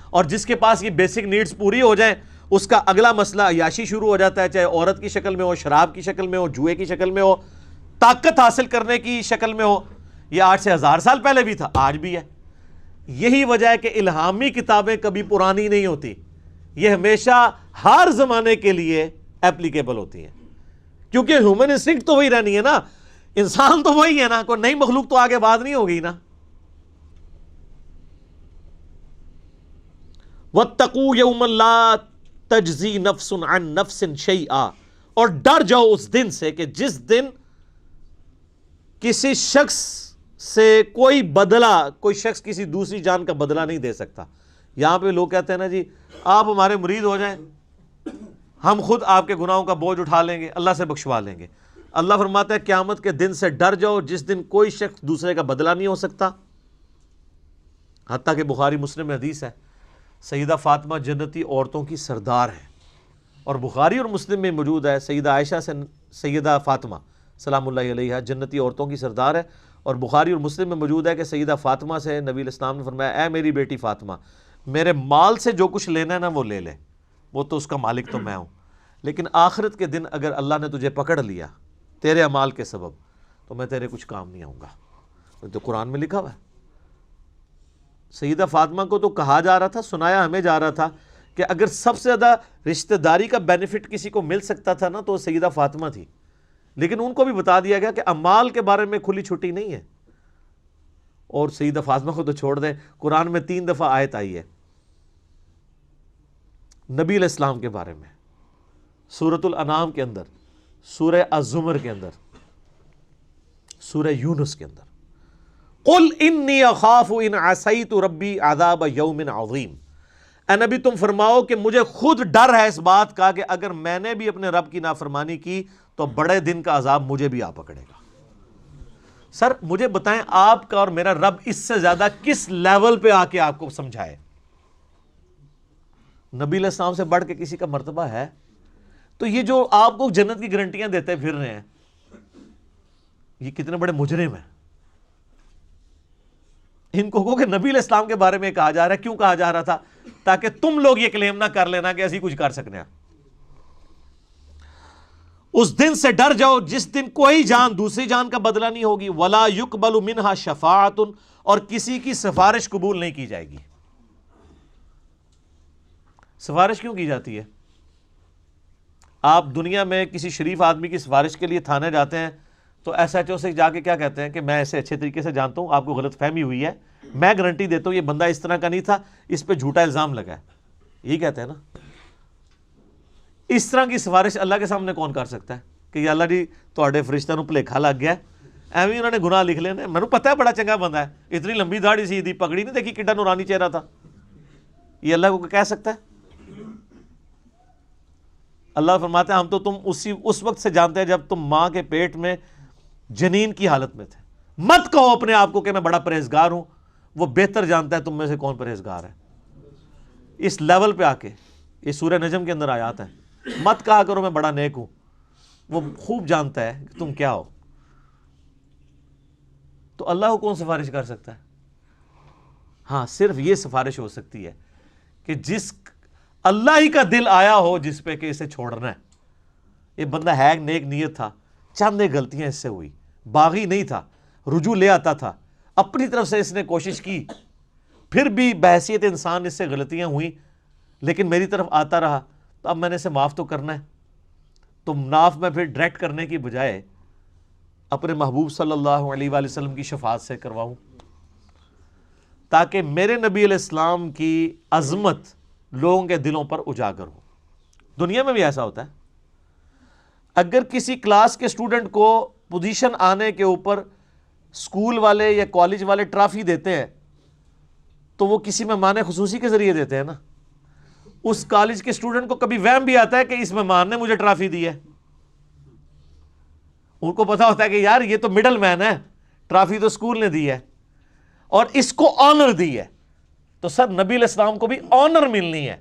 اور جس کے پاس یہ بیسک نیڈز پوری ہو جائیں اس کا اگلا مسئلہ عیاشی شروع ہو جاتا ہے، چاہے عورت کی شکل میں ہو، شراب کی شکل میں ہو، جوئے کی شکل میں ہو، طاقت حاصل کرنے کی شکل میں ہو. یہ آج سے 1000 سال پہلے بھی تھا، آج بھی ہے. یہی وجہ ہے کہ الہامی کتابیں کبھی پرانی نہیں ہوتی، یہ ہمیشہ ہر زمانے کے لیے ایپلیکیبل ہوتی ہیں، کیونکہ ہیومن انسٹنکٹ تو وہی رہنی ہے نا، انسان تو وہی ہے نا، کوئی نئی مخلوق تو آگے بات نہیں ہوگی نا. وَاتَّقُوا يَوْمًا لَا تَجْزِي نَفْسٌ عَن نَفْسٍ شَيْئًا، اور ڈر جاؤ اس دن سے کہ جس دن کسی شخص سے کوئی شخص کسی دوسری جان کا بدلہ نہیں دے سکتا. یہاں پہ لوگ کہتے ہیں نا جی آپ ہمارے مرید ہو جائیں، ہم خود آپ کے گناہوں کا بوجھ اٹھا لیں گے، اللہ سے بخشوا لیں گے. اللہ فرماتا ہے قیامت کے دن سے ڈر جاؤ جس دن کوئی شخص دوسرے کا بدلہ نہیں ہو سکتا. حتیٰ کہ بخاری مسلم میں حدیث ہے، سیدہ فاطمہ جنتی عورتوں کی سردار ہے، اور بخاری اور مسلم میں موجود ہے سیدہ عائشہ سے سیدہ فاطمہ سلام اللہ علیہا جنتی عورتوں کی سردار ہے. اور بخاری اور مسلم میں موجود ہے کہ سیدہ فاطمہ سے نبی علیہ السلام نے فرمایا اے میری بیٹی فاطمہ، میرے مال سے جو کچھ لینا ہے نا وہ لے لے، وہ تو اس کا مالک تو میں ہوں، لیکن آخرت کے دن اگر اللہ نے تجھے پکڑ لیا تیرے اعمال کے سبب تو میں تیرے کچھ کام نہیں آؤں گا. تو قرآن میں لکھا ہوا ہے. سیدہ فاطمہ کو تو کہا جا رہا تھا، سنایا ہمیں جا رہا تھا کہ اگر سب سے زیادہ رشتہ داری کا بینیفٹ کسی کو مل سکتا تھا نا تو سیدہ فاطمہ تھی، لیکن ان کو بھی بتا دیا گیا کہ اعمال کے بارے میں کھلی چھٹی نہیں ہے. اور سیدہ فاطمہ کو تو چھوڑ دیں، قرآن میں 3 دفعہ آیت آئی ہے نبی علیہ السلام کے بارے میں، سورۃ الانعام کے اندر، سورہ الزمر کے اندر، سورہ یونس کے اندر. قل انی اخاف ان عصیت ربی عذاب یوم عظیم. اے نبی تم فرماؤ کہ مجھے خود ڈر ہے اس بات کا کہ اگر میں نے بھی اپنے رب کی نافرمانی کی تو بڑے دن کا عذاب مجھے بھی آ پکڑے گا. سر مجھے بتائیں آپ کا اور میرا رب اس سے زیادہ کس لیول پہ آ کے آپ کو سمجھائے؟ نبی علیہ السلام سے بڑھ کے کسی کا مرتبہ ہے؟ تو یہ جو آپ کو جنت کی گارنٹیاں دیتے پھر رہے ہیں، یہ کتنے بڑے مجرم ہیں. ان کو کہ نبی علیہ السلام کے بارے میں کہا جا رہا ہے، کیوں کہا جا رہا تھا؟ تاکہ تم لوگ یہ کلیم نہ کر لینا کہ ایسی کچھ کر سکتے ہیں. اس دن سے ڈر جاؤ جس دن کوئی جان دوسری جان کا بدلہ نہیں ہوگی. ولا یقبل منہا شفاعت، اور کسی کی سفارش قبول نہیں کی جائے گی. سفارش کیوں کی جاتی ہے؟ آپ دنیا میں کسی شریف آدمی کی سفارش کے لیے تھانے جاتے ہیں تو ایس ایچ او سے جا کے کیا کہتے ہیں کہ میں اسے اچھے طریقے سے جانتا ہوں، آپ کو غلط فہمی ہوئی ہے، میں گارنٹی دیتا ہوں یہ بندہ اس طرح کا نہیں تھا، اس پہ جھوٹا الزام لگا ہے. یہی کہتے ہیں نا. اس طرح کی سفارش اللہ کے سامنے کون کر سکتا ہے کہ یا اللہ جی تواڈے فرشتہ نو بھلیکھا لگ گیا، ایویں انہوں نے گناہ لکھ لینے، میں نے پتہ ہے بڑا چنگا بندہ ہے، اتنی لمبی داڑھی سی دی، پگڑی نہیں دیکھی کڈا نورانی چہرہ تھا. یہ اللہ کو کہہ سکتا ہے؟ اللہ فرماتا ہے ہم تو تم اس وقت سے جانتے ہیں جب تم ماں کے پیٹ میں جنین کی حالت میں تھے. مت کہو اپنے آپ کو کہ میں بڑا پرہیزگار ہوں، وہ بہتر جانتا ہے تم میں سے کون پرہیزگار ہے. اس لیول پہ آ کے یہ سورہ نجم کے اندر آیات ہے، مت کہا کرو میں بڑا نیک ہوں، وہ خوب جانتا ہے کہ تم کیا ہو. تو اللہ کو کون سفارش کر سکتا ہے؟ ہاں صرف یہ سفارش ہو سکتی ہے کہ جس اللہ ہی کا دل آیا ہو جس پہ کہ اسے چھوڑنا ہے. یہ بندہ ہے نیک نیت تھا، چند غلطیاں اس سے ہوئی، باغی نہیں تھا، رجوع لے آتا تھا، اپنی طرف سے اس نے کوشش کی، پھر بھی بحیثیت انسان اس سے غلطیاں ہوئیں لیکن میری طرف آتا رہا، تو اب میں نے اسے معاف تو کرنا ہے. تو معاف میں پھر ڈائریکٹ کرنے کی بجائے اپنے محبوب صلی اللہ علیہ وآلہ وسلم کی شفاعت سے کرواؤں، تاکہ میرے نبی علیہ السلام کی عظمت لوگوں کے دلوں پر اجاگر ہو. دنیا میں بھی ایسا ہوتا ہے، اگر کسی کلاس کے اسٹوڈنٹ کو پوزیشن آنے کے اوپر اسکول والے یا کالج والے ٹرافی دیتے ہیں تو وہ کسی مہمان خصوصی کے ذریعے دیتے ہیں نا. اس کالج کے اسٹوڈنٹ کو کبھی وہم بھی آتا ہے کہ اس مہمان نے مجھے ٹرافی دی ہے، ان کو پتا ہوتا ہے کہ یار یہ تو مڈل مین ہے, ٹرافی تو اسکول نے دی ہے اور اس کو آنر دی ہے, تو سر نبی علیہ السلام کو بھی آنر ملنی ہے.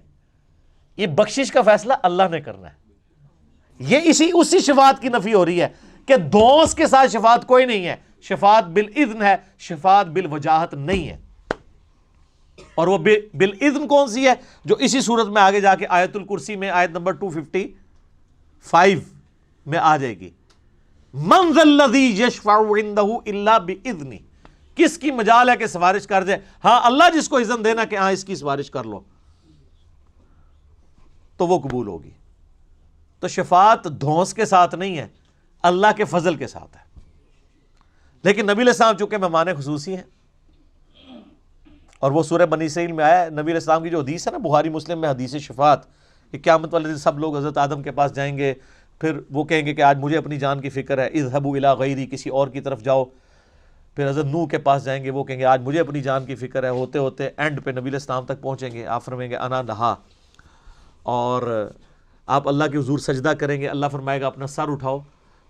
یہ بخشش کا فیصلہ اللہ نے کرنا ہے. یہ اسی شفاعت کی نفی ہو رہی ہے کہ دوست کے ساتھ شفاعت کوئی نہیں ہے, شفاعت بالاذن ہے, شفاعت بالوجاہت نہیں ہے. اور وہ بالاذن کون سی ہے؟ جو اسی صورت میں آگے جا کے آیت الکرسی میں آیت نمبر 255 میں آ جائے گی. من ذا الذی یشفع عندہ الا باذنہ, کس کی مجال ہے کہ سفارش کر دے؟ ہاں اللہ جس کو اذن دینا کہ ہاں اس کی سفارش کر لو تو وہ قبول ہوگی. تو شفاعت دھونس کے ساتھ نہیں ہے, اللہ کے فضل کے ساتھ ہے. لیکن نبی علیہ السلام چونکہ مہمان خصوصی ہیں, اور وہ سورہ بنی اسرائیل میں آیا ہے, نبی علیہ السلام کی جو حدیث ہے نا بخاری مسلم میں, حدیث شفاعت, کہ قیامت والے دن سب لوگ حضرت آدم کے پاس جائیں گے, پھر وہ کہیں گے کہ آج مجھے اپنی جان کی فکر ہے, اذهبوا الی غیری, کسی اور کی طرف جاؤ. پھر حضرت نوح کے پاس جائیں گے, وہ کہیں گے آج مجھے اپنی جان کی فکر ہے. ہوتے ہوتے اینڈ پہ نبی علیہ السلام تک پہنچیں گے, آپ فرمائیں گے انا لہا, اور آپ اللہ کے حضور سجدہ کریں گے. اللہ فرمائے گا اپنا سر اٹھاؤ,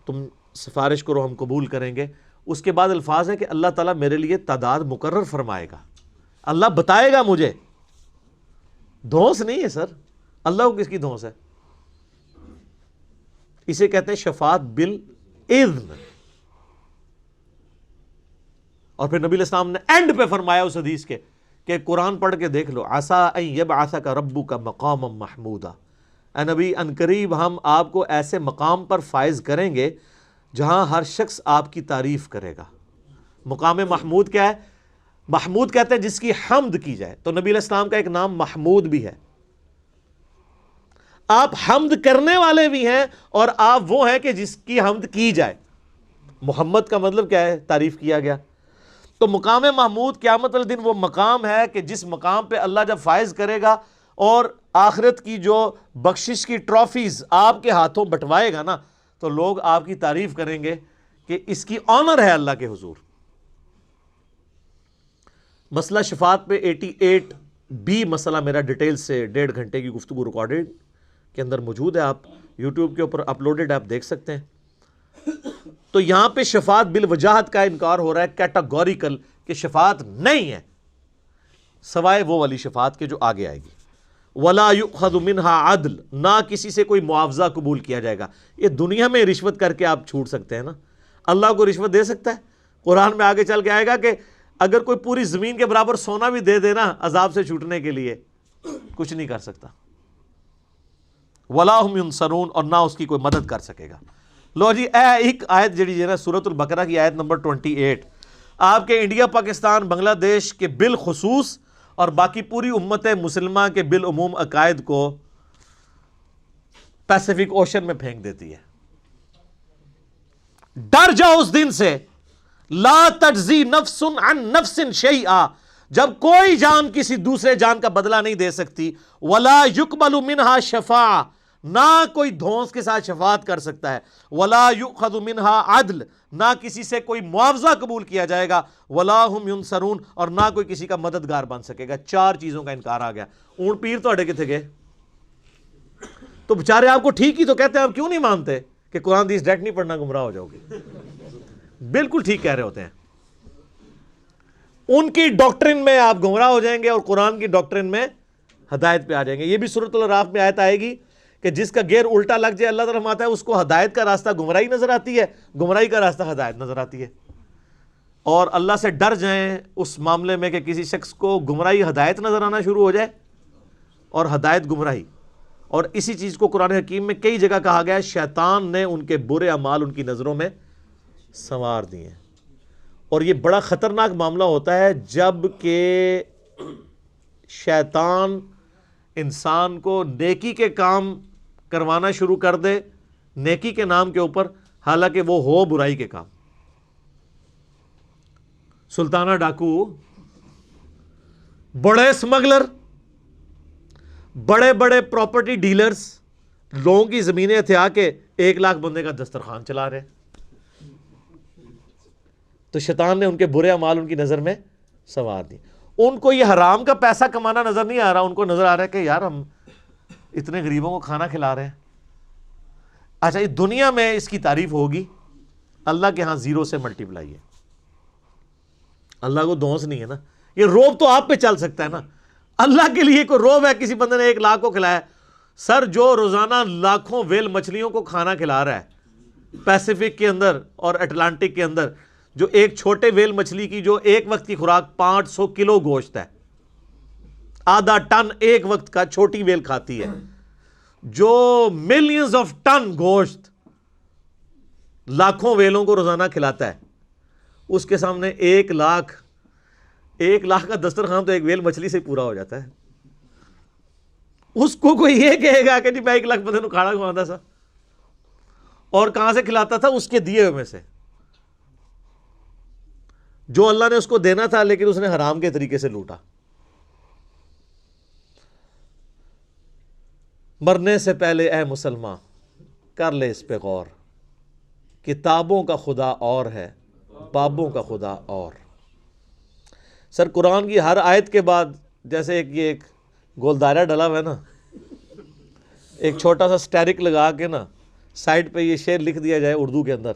تم سفارش کرو, ہم قبول کریں گے. اس کے بعد الفاظ ہے کہ اللہ تعالیٰ میرے لیے تعداد مقرر فرمائے گا, اللہ بتائے گا مجھے. دھونس نہیں ہے سر, اللہ کو کس کی دھونس ہے؟ اسے کہتے ہیں شفاعت بالاذن. اور پھر نبی علیہ السلام نے اینڈ پہ فرمایا اس حدیث کے کہ قرآن پڑھ کے دیکھ لو, عسیٰ ان یبعثک ربک مقاما محمودا, اے نبی ان قریب ہم آپ کو ایسے مقام پر فائز کریں گے جہاں ہر شخص آپ کی تعریف کرے گا. مقام محمود کیا ہے؟ محمود کہتے ہیں جس کی حمد کی جائے. تو نبی علیہ السلام کا ایک نام محمود بھی ہے, آپ حمد کرنے والے بھی ہیں, اور آپ وہ ہیں کہ جس کی حمد کی جائے. محمد کا مطلب کیا ہے؟ تعریف کیا گیا. تو مقام محمود قیامت والے دن وہ مقام ہے کہ جس مقام پہ اللہ جب فائز کرے گا اور آخرت کی جو بخشش کی ٹرافیز آپ کے ہاتھوں بٹوائے گا نا, تو لوگ آپ کی تعریف کریں گے کہ اس کی آنر ہے اللہ کے حضور. مسئلہ شفاعت پہ 88B مسئلہ میرا ڈیٹیل سے 1.5 گھنٹے کی گفتگو ریکارڈڈ کے اندر موجود ہے, آپ یوٹیوب کے اوپر اپلوڈڈ آپ دیکھ سکتے ہیں. تو یہاں پہ شفاعت بالوجاہت کا انکار ہو رہا ہے کیٹاگوریکل, کہ شفاعت نہیں ہے سوائے وہ والی شفاعت کے جو آگے آئے گی. ولا یؤخذ منها عدل, نہ کسی سے کوئی معاوضہ قبول کیا جائے گا. یہ دنیا میں رشوت کر کے آپ چھوٹ سکتے ہیں نا, اللہ کو رشوت دے سکتا ہے؟ قرآن میں آگے چل کے آئے گا کہ اگر کوئی پوری زمین کے برابر سونا بھی دے دینا عذاب سے چھوٹنے کے لیے, کچھ نہیں کر سکتا. ولا هم ينصرون, اور نہ اس کی کوئی مدد کر سکے گا. لو جی, ایک آیت جڑی ہے نا سورۃ البقرہ کی آیت نمبر 28, آپ کے انڈیا, پاکستان, بنگلہ دیش کے بالخصوص اور باقی پوری امت مسلمہ کے بالعموم عقائد کو پیسیفک اوشن میں پھینک دیتی ہے. ڈر جاؤ اس دن سے, لا تجزی نفس عن نفس شیئا, جب کوئی جان کسی دوسرے جان کا بدلہ نہیں دے سکتی. ولا یقبل منہا شفاعہ, نہ کوئی دھونس کے ساتھ شفاعت کر سکتا ہے. ولا یؤخذ منہا عدل, نہ کسی سے کوئی معاوضہ قبول کیا جائے گا. ولا ہم ینصرون, اور نہ کوئی کسی کا مددگار بن سکے گا. 4 چیزوں کا انکار آ گیا. اونٹ پیر تو اڑے کتنے گئے؟ تو بےچارے آپ کو ٹھیک ہی تو کہتے ہیں, آپ کیوں نہیں مانتے کہ قرآن حدیث ڈائریکٹ نہیں پڑھنا گمراہ ہو جاؤ گے؟ بالکل ٹھیک کہہ رہے ہوتے ہیں. ان کی ڈاکٹرن میں آپ گمراہ ہو جائیں گے اور قرآن کی ڈاکٹرن میں ہدایت پہ آ جائیں گے. یہ بھی سورۃ الاعراف میں آیت آئے گی کہ جس کا گیئر الٹا لگ جائے, اللہ تعالیٰ فرماتا ہے اس کو ہدایت کا راستہ گمراہی نظر آتی ہے, گمراہی کا راستہ ہدایت نظر آتی ہے. اور اللہ سے ڈر جائیں اس معاملے میں کہ کسی شخص کو گمراہی ہدایت نظر آنا شروع ہو جائے اور ہدایت گمراہی. اور اسی چیز کو قرآن حکیم میں کئی جگہ کہا گیا ہے, شیطان نے ان کے برے اعمال ان کی نظروں میں سنوار دیے. اور یہ بڑا خطرناک معاملہ ہوتا ہے جب کہ شیطان انسان کو نیکی کے کام کروانا شروع کر دے نیکی کے نام کے اوپر, حالانکہ وہ ہو برائی کے کام. سلطانہ ڈاکو, بڑے اسمگلر, بڑے بڑے پراپرٹی ڈیلرز لوگوں کی زمینیں ہتھیا کے 1 لاکھ بندے کا دسترخوان چلا رہے. تو شیطان نے ان کے برے اعمال ان کی نظر میں سنوار دی. ان کو یہ حرام کا پیسہ کمانا نظر نہیں آ رہا, ان کو نظر آ رہا ہے کہ یار ہم اتنے غریبوں کو کھانا کھلا رہے ہیں. اچھا, یہ دنیا میں اس کی تعریف ہوگی, اللہ کے ہاں 0 سے ملٹیپلائی ہے. اللہ کو دونس نہیں ہے نا. یہ روب تو آپ پہ چل سکتا ہے نا, اللہ کے لیے کوئی روب ہے کسی بندے نے 1 لاکھ کو کھلایا؟ سر جو روزانہ لاکھوں ویل مچھلیوں کو کھانا کھلا رہا ہے پیسیفک کے اندر اور اٹلانٹک کے اندر, جو ایک چھوٹے ویل مچھلی کی جو ایک وقت کی خوراک 500 کلو گوشت ہے, آدھا ٹن ایک وقت کا چھوٹی ویل کھاتی ہے, جو ملینز آف ٹن گوشت لاکھوں ویلوں کو روزانہ کھلاتا ہے, اس کے سامنے 1 لاکھ کا دسترخوان تو ایک ویل مچھلی سے پورا ہو جاتا ہے. اس کو کوئی یہ کہے گا کہ جی میں 1 لاکھ بندے کو کھانا کھواتا تھا, اور کہاں سے کھلاتا تھا؟ اس کے دیے ہوئے میں سے, جو اللہ نے اس کو دینا تھا لیکن اس نے حرام کے طریقے سے لوٹا. مرنے سے پہلے اے مسلمان کر لے اس پہ غور, کتابوں کا خدا اور ہے, بابوں کا خدا اور. سر قرآن کی ہر آیت کے بعد جیسے ایک گول دائرہ ڈلا ہوا ہے نا, ایک چھوٹا سا سٹیرک لگا کے نا سائڈ پہ یہ شعر لکھ دیا جائے اردو کے اندر,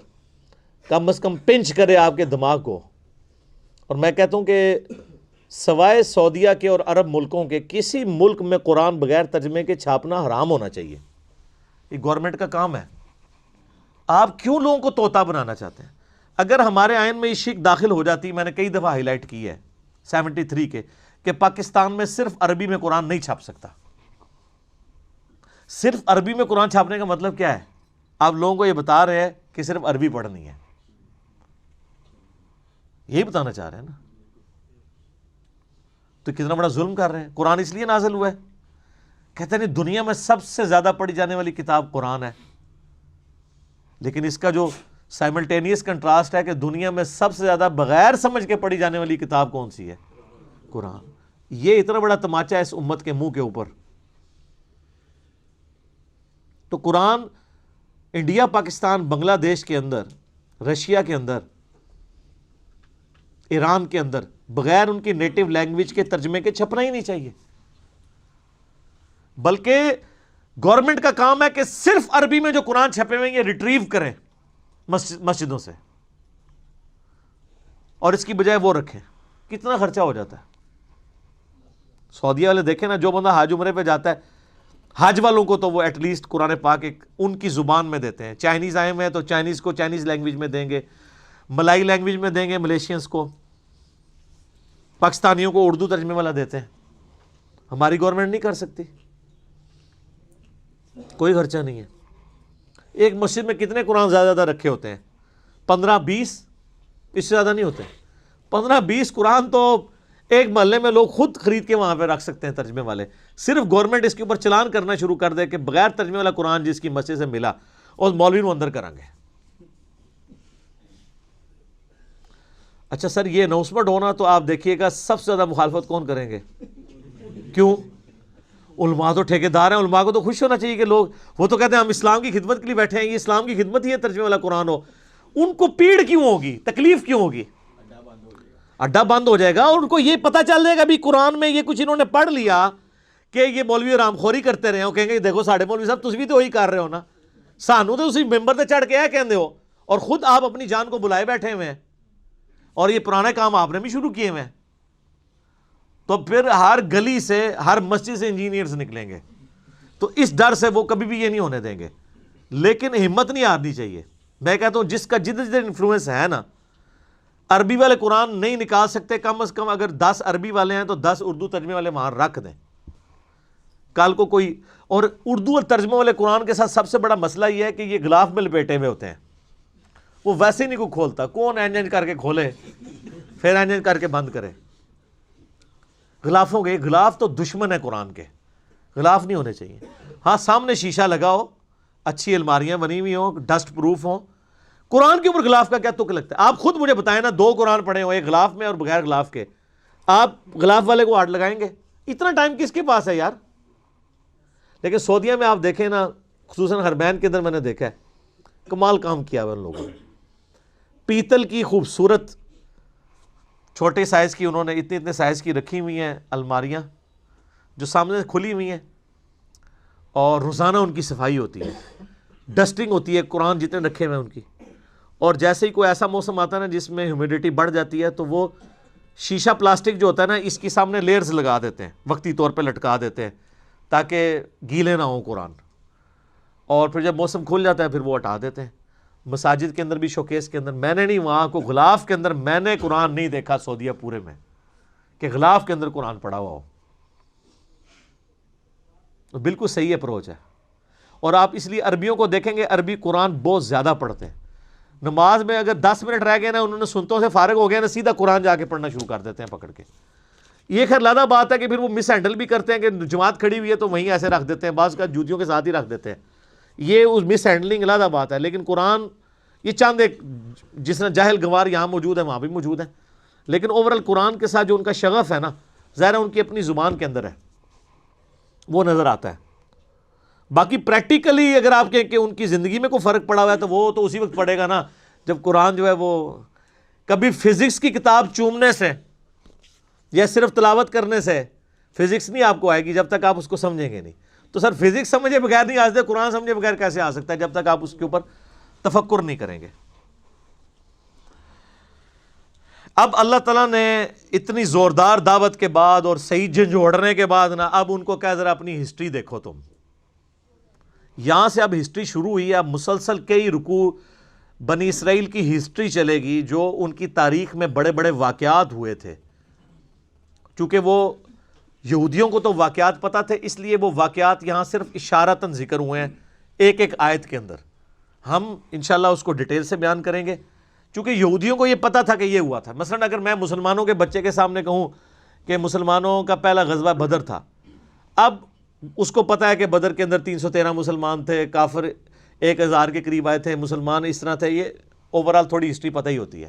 کم از کم پنچ کرے آپ کے دماغ کو. اور میں کہتا ہوں کہ سوائے سعودیہ کے اور عرب ملکوں کے کسی ملک میں قرآن بغیر ترجمے کے چھاپنا حرام ہونا چاہیے. یہ گورنمنٹ کا کام ہے. آپ کیوں لوگوں کو طوطا بنانا چاہتے ہیں؟ اگر ہمارے آئین میں یہ شک داخل ہو جاتی, میں نے کئی دفعہ ہائی لائٹ کی ہے 73 کے, کہ پاکستان میں صرف عربی میں قرآن نہیں چھاپ سکتا. صرف عربی میں قرآن چھاپنے کا مطلب کیا ہے؟ آپ لوگوں کو یہ بتا رہے ہیں کہ صرف عربی پڑھنی ہے, یہی بتانا چاہ رہے ہیں نا. تو کتنا بڑا ظلم کر رہے ہیں. قرآن اس لیے نازل ہوا ہے, کہتے ہیں دنیا میں سب سے زیادہ پڑھی جانے والی کتاب قرآن ہے, لیکن اس کا جو سائملٹینیس کنٹراسٹ ہے کہ دنیا میں سب سے زیادہ بغیر سمجھ کے پڑھی جانے والی کتاب کون سی ہے؟ قرآن. یہ اتنا بڑا تماچا ہے اس امت کے منہ کے اوپر. تو قرآن انڈیا, پاکستان, بنگلہ دیش کے اندر, رشیا کے اندر, ایران کے اندر بغیر ان کی نیٹو لینگویج کے ترجمے کے چھپنا ہی نہیں چاہیے. بلکہ گورنمنٹ کا کام ہے کہ صرف عربی میں جو قرآن چھپے ہوئے یہ ریٹریو کریں مسجدوں سے, اور اس کی بجائے وہ رکھیں. کتنا خرچہ ہو جاتا ہے. سعودیہ والے دیکھیں نا, جو بندہ حج عمرے پہ جاتا ہے, حج والوں کو تو وہ ایٹ لیسٹ قرآن پاک ایک ان کی زبان میں دیتے ہیں. چائنیز آئے ہوئے ہیں تو چائنیز کو چائنیز لینگویج میں دیں گے, ملائی لینگویج میں دیں گے ملیشینز کو, پاکستانیوں کو اردو ترجمے والا دیتے ہیں. ہماری گورنمنٹ نہیں کر سکتی, کوئی خرچہ نہیں ہے. ایک مسجد میں کتنے قرآن زیادہ رکھے ہوتے ہیں؟ 15-20, اس سے زیادہ نہیں ہوتے. 15-20 قرآن تو ایک محلے میں لوگ خود خرید کے وہاں پہ رکھ سکتے ہیں ترجمے والے. صرف گورنمنٹ اس کے اوپر چلان کرنا شروع کر دے کہ بغیر ترجمے والا قرآن جس کی مسجد سے ملا اور مولوی کو اندر کریں گے. اچھا سر, یہ اناؤنسمنٹ ہونا تو آپ دیکھیے گا سب سے زیادہ مخالفت کون کریں گے؟ کیوں؟ علماء تو ٹھیکیدار ہیں. علماء کو تو خوش ہونا چاہیے کہ لوگ, وہ تو کہتے ہیں ہم اسلام کی خدمت کے لیے بیٹھے ہیں, یہ اسلام کی خدمت ہی ہے ترجمے والا قرآن ہو. ان کو پیڑ کیوں ہوگی, تکلیف کیوں ہوگی؟ اڈا بند ہو جائے گا, اور ان کو یہ پتہ چل جائے گا بھی قرآن میں یہ کچھ انہوں نے پڑھ لیا کہ یہ مولوی رام خوری کرتے رہے ہو. کہیں گے دیکھو ساڑھے مولوی صاحب تسی بھی تو وہی کر رہے ہو نا, سانو تو اسی ممبر تے چڑھ کے ہے کہندے ہو, اور خود آپ اپنی جان کو بلائے بیٹھے ہوئے ہیں, اور یہ پرانے کام آپ نے بھی شروع کیے ہوئے ہیں. تو پھر ہر گلی سے, ہر مسجد سے انجینئرز نکلیں گے. تو اس ڈر سے وہ کبھی بھی یہ نہیں ہونے دیں گے. لیکن ہمت نہیں ہارنی چاہیے. میں کہتا ہوں جس کا جدھر انفلوئنس ہے نا, عربی والے قرآن نہیں نکال سکتے, کم از کم اگر 10 عربی والے ہیں تو 10 اردو ترجمے والے وہاں رکھ دیں. کل کو کوئی, اور اردو اور ترجمے والے قرآن کے ساتھ سب سے بڑا مسئلہ یہ ہے کہ یہ غلاف میں لپیٹے ہوئے ہوتے ہیں. وہ ویسے نہیں کو کھولتا, کون اینج کر کے کھولے پھر اینج کر کے بند کرے. غلافوں کے, غلاف تو دشمن ہے قرآن کے, غلاف نہیں ہونے چاہیے. ہاں سامنے شیشہ لگا ہو, اچھی الماریاں بنی ہوئی ہوں, ڈسٹ پروف ہوں. قرآن کے اوپر غلاف کا کیا تک لگتا ہے؟ آپ خود مجھے بتائیں نا, 2 قرآن پڑھے ہو, ایک غلاف میں اور بغیر غلاف کے, آپ غلاف والے کو ہاتھ لگائیں گے؟ اتنا ٹائم کس کے پاس ہے یار. لیکن سعودیہ میں آپ دیکھیں نا, خصوصاً حرمین کے اندر میں نے دیکھا ہے, کمال کام کیا ہوا ان لوگوں نے. پیتل کی خوبصورت چھوٹے سائز کی انہوں نے اتنے سائز کی رکھی ہوئی ہیں الماریاں جو سامنے سے کھلی ہوئی ہیں, اور روزانہ ان کی صفائی ہوتی ہے, ڈسٹنگ ہوتی ہے, قرآن جتنے رکھے ہوئے ہیں ان کی. اور جیسے ہی کوئی ایسا موسم آتا ہے نا جس میں ہیومیڈیٹی بڑھ جاتی ہے تو وہ شیشہ پلاسٹک جو ہوتا ہے نا اس کی سامنے لیئرز لگا دیتے ہیں، وقتی طور پہ لٹکا دیتے ہیں تاکہ گیلے نہ ہوں قرآن، اور پھر جب موسم کھل جاتا ہے پھر وہ ہٹا دیتے ہیں۔ مساجد کے اندر بھی شوکیس کے اندر، میں نے نہیں، وہاں کو غلاف کے اندر میں نے قرآن نہیں دیکھا سعودیہ پورے میں کہ غلاف کے اندر قرآن پڑا ہوا ہو۔ تو بالکل صحیح اپروچ ہے۔ اور آپ اس لیے عربیوں کو دیکھیں گے، عربی قرآن بہت زیادہ پڑھتے ہیں۔ نماز میں اگر 10 منٹ رہ گئے نا، انہوں نے سنتوں سے فارغ ہو گیا نا، سیدھا قرآن جا کے پڑھنا شروع کر دیتے ہیں پکڑ کے۔ یہ خیر لادہ بات ہے کہ پھر وہ مس ہینڈل بھی کرتے ہیں کہ جماعت کھڑی ہوئی ہے تو وہیں ایسے رکھ دیتے ہیں، بعض کا جوتیوں کے ساتھ ہی رکھ دیتے ہیں، یہ اس مس ہینڈلنگ لادہ بات ہے۔ لیکن قرآن یہ چاند ایک جس طرح جاہل گوار یہاں موجود ہے وہاں بھی موجود ہیں، لیکن اوورال قرآن کے ساتھ جو ان کا شغف ہے نا، ظاہر ہے ان کی اپنی زبان کے اندر ہے، وہ نظر آتا ہے۔ باقی پریکٹیکلی اگر آپ کہیں کہ ان کی زندگی میں کوئی فرق پڑا ہوا ہے تو وہ تو اسی وقت پڑے گا نا جب قرآن جو ہے وہ کبھی فزکس کی کتاب چومنے سے یا صرف تلاوت کرنے سے فزکس نہیں آپ کو آئے گی جب تک آپ اس کو سمجھیں گے نہیں۔ تو سر فزکس سمجھے بغیر نہیں آ سکتے، قرآن سمجھے بغیر کیسے آ سکتا ہے جب تک آپ اس کے اوپر تفکر نہیں کریں گے۔ اب اللہ تعالیٰ نے اتنی زوردار دعوت کے بعد اور صحیح جھنجھوڑنے کے بعد نا، اب ان کو کہا ذرا اپنی ہسٹری دیکھو تم۔ یہاں سے اب ہسٹری شروع ہوئی ہے، اب مسلسل کئی رکوع بنی اسرائیل کی ہسٹری چلے گی جو ان کی تاریخ میں بڑے بڑے واقعات ہوئے تھے۔ چونکہ وہ یہودیوں کو تو واقعات پتہ تھے، اس لیے وہ واقعات یہاں صرف اشارتاً ذکر ہوئے ہیں ایک ایک آیت کے اندر۔ ہم انشاءاللہ اس کو ڈیٹیل سے بیان کریں گے، چونکہ یہودیوں کو یہ پتہ تھا کہ یہ ہوا تھا۔ مثلا اگر میں مسلمانوں کے بچے کے سامنے کہوں کہ مسلمانوں کا پہلا غزوہ بدر تھا، اب اس کو پتہ ہے کہ بدر کے اندر 313 مسلمان تھے، کافر 1000 کے قریب آئے تھے، مسلمان اس طرح تھے، یہ اوورال تھوڑی ہسٹری پتہ ہی ہوتی ہے۔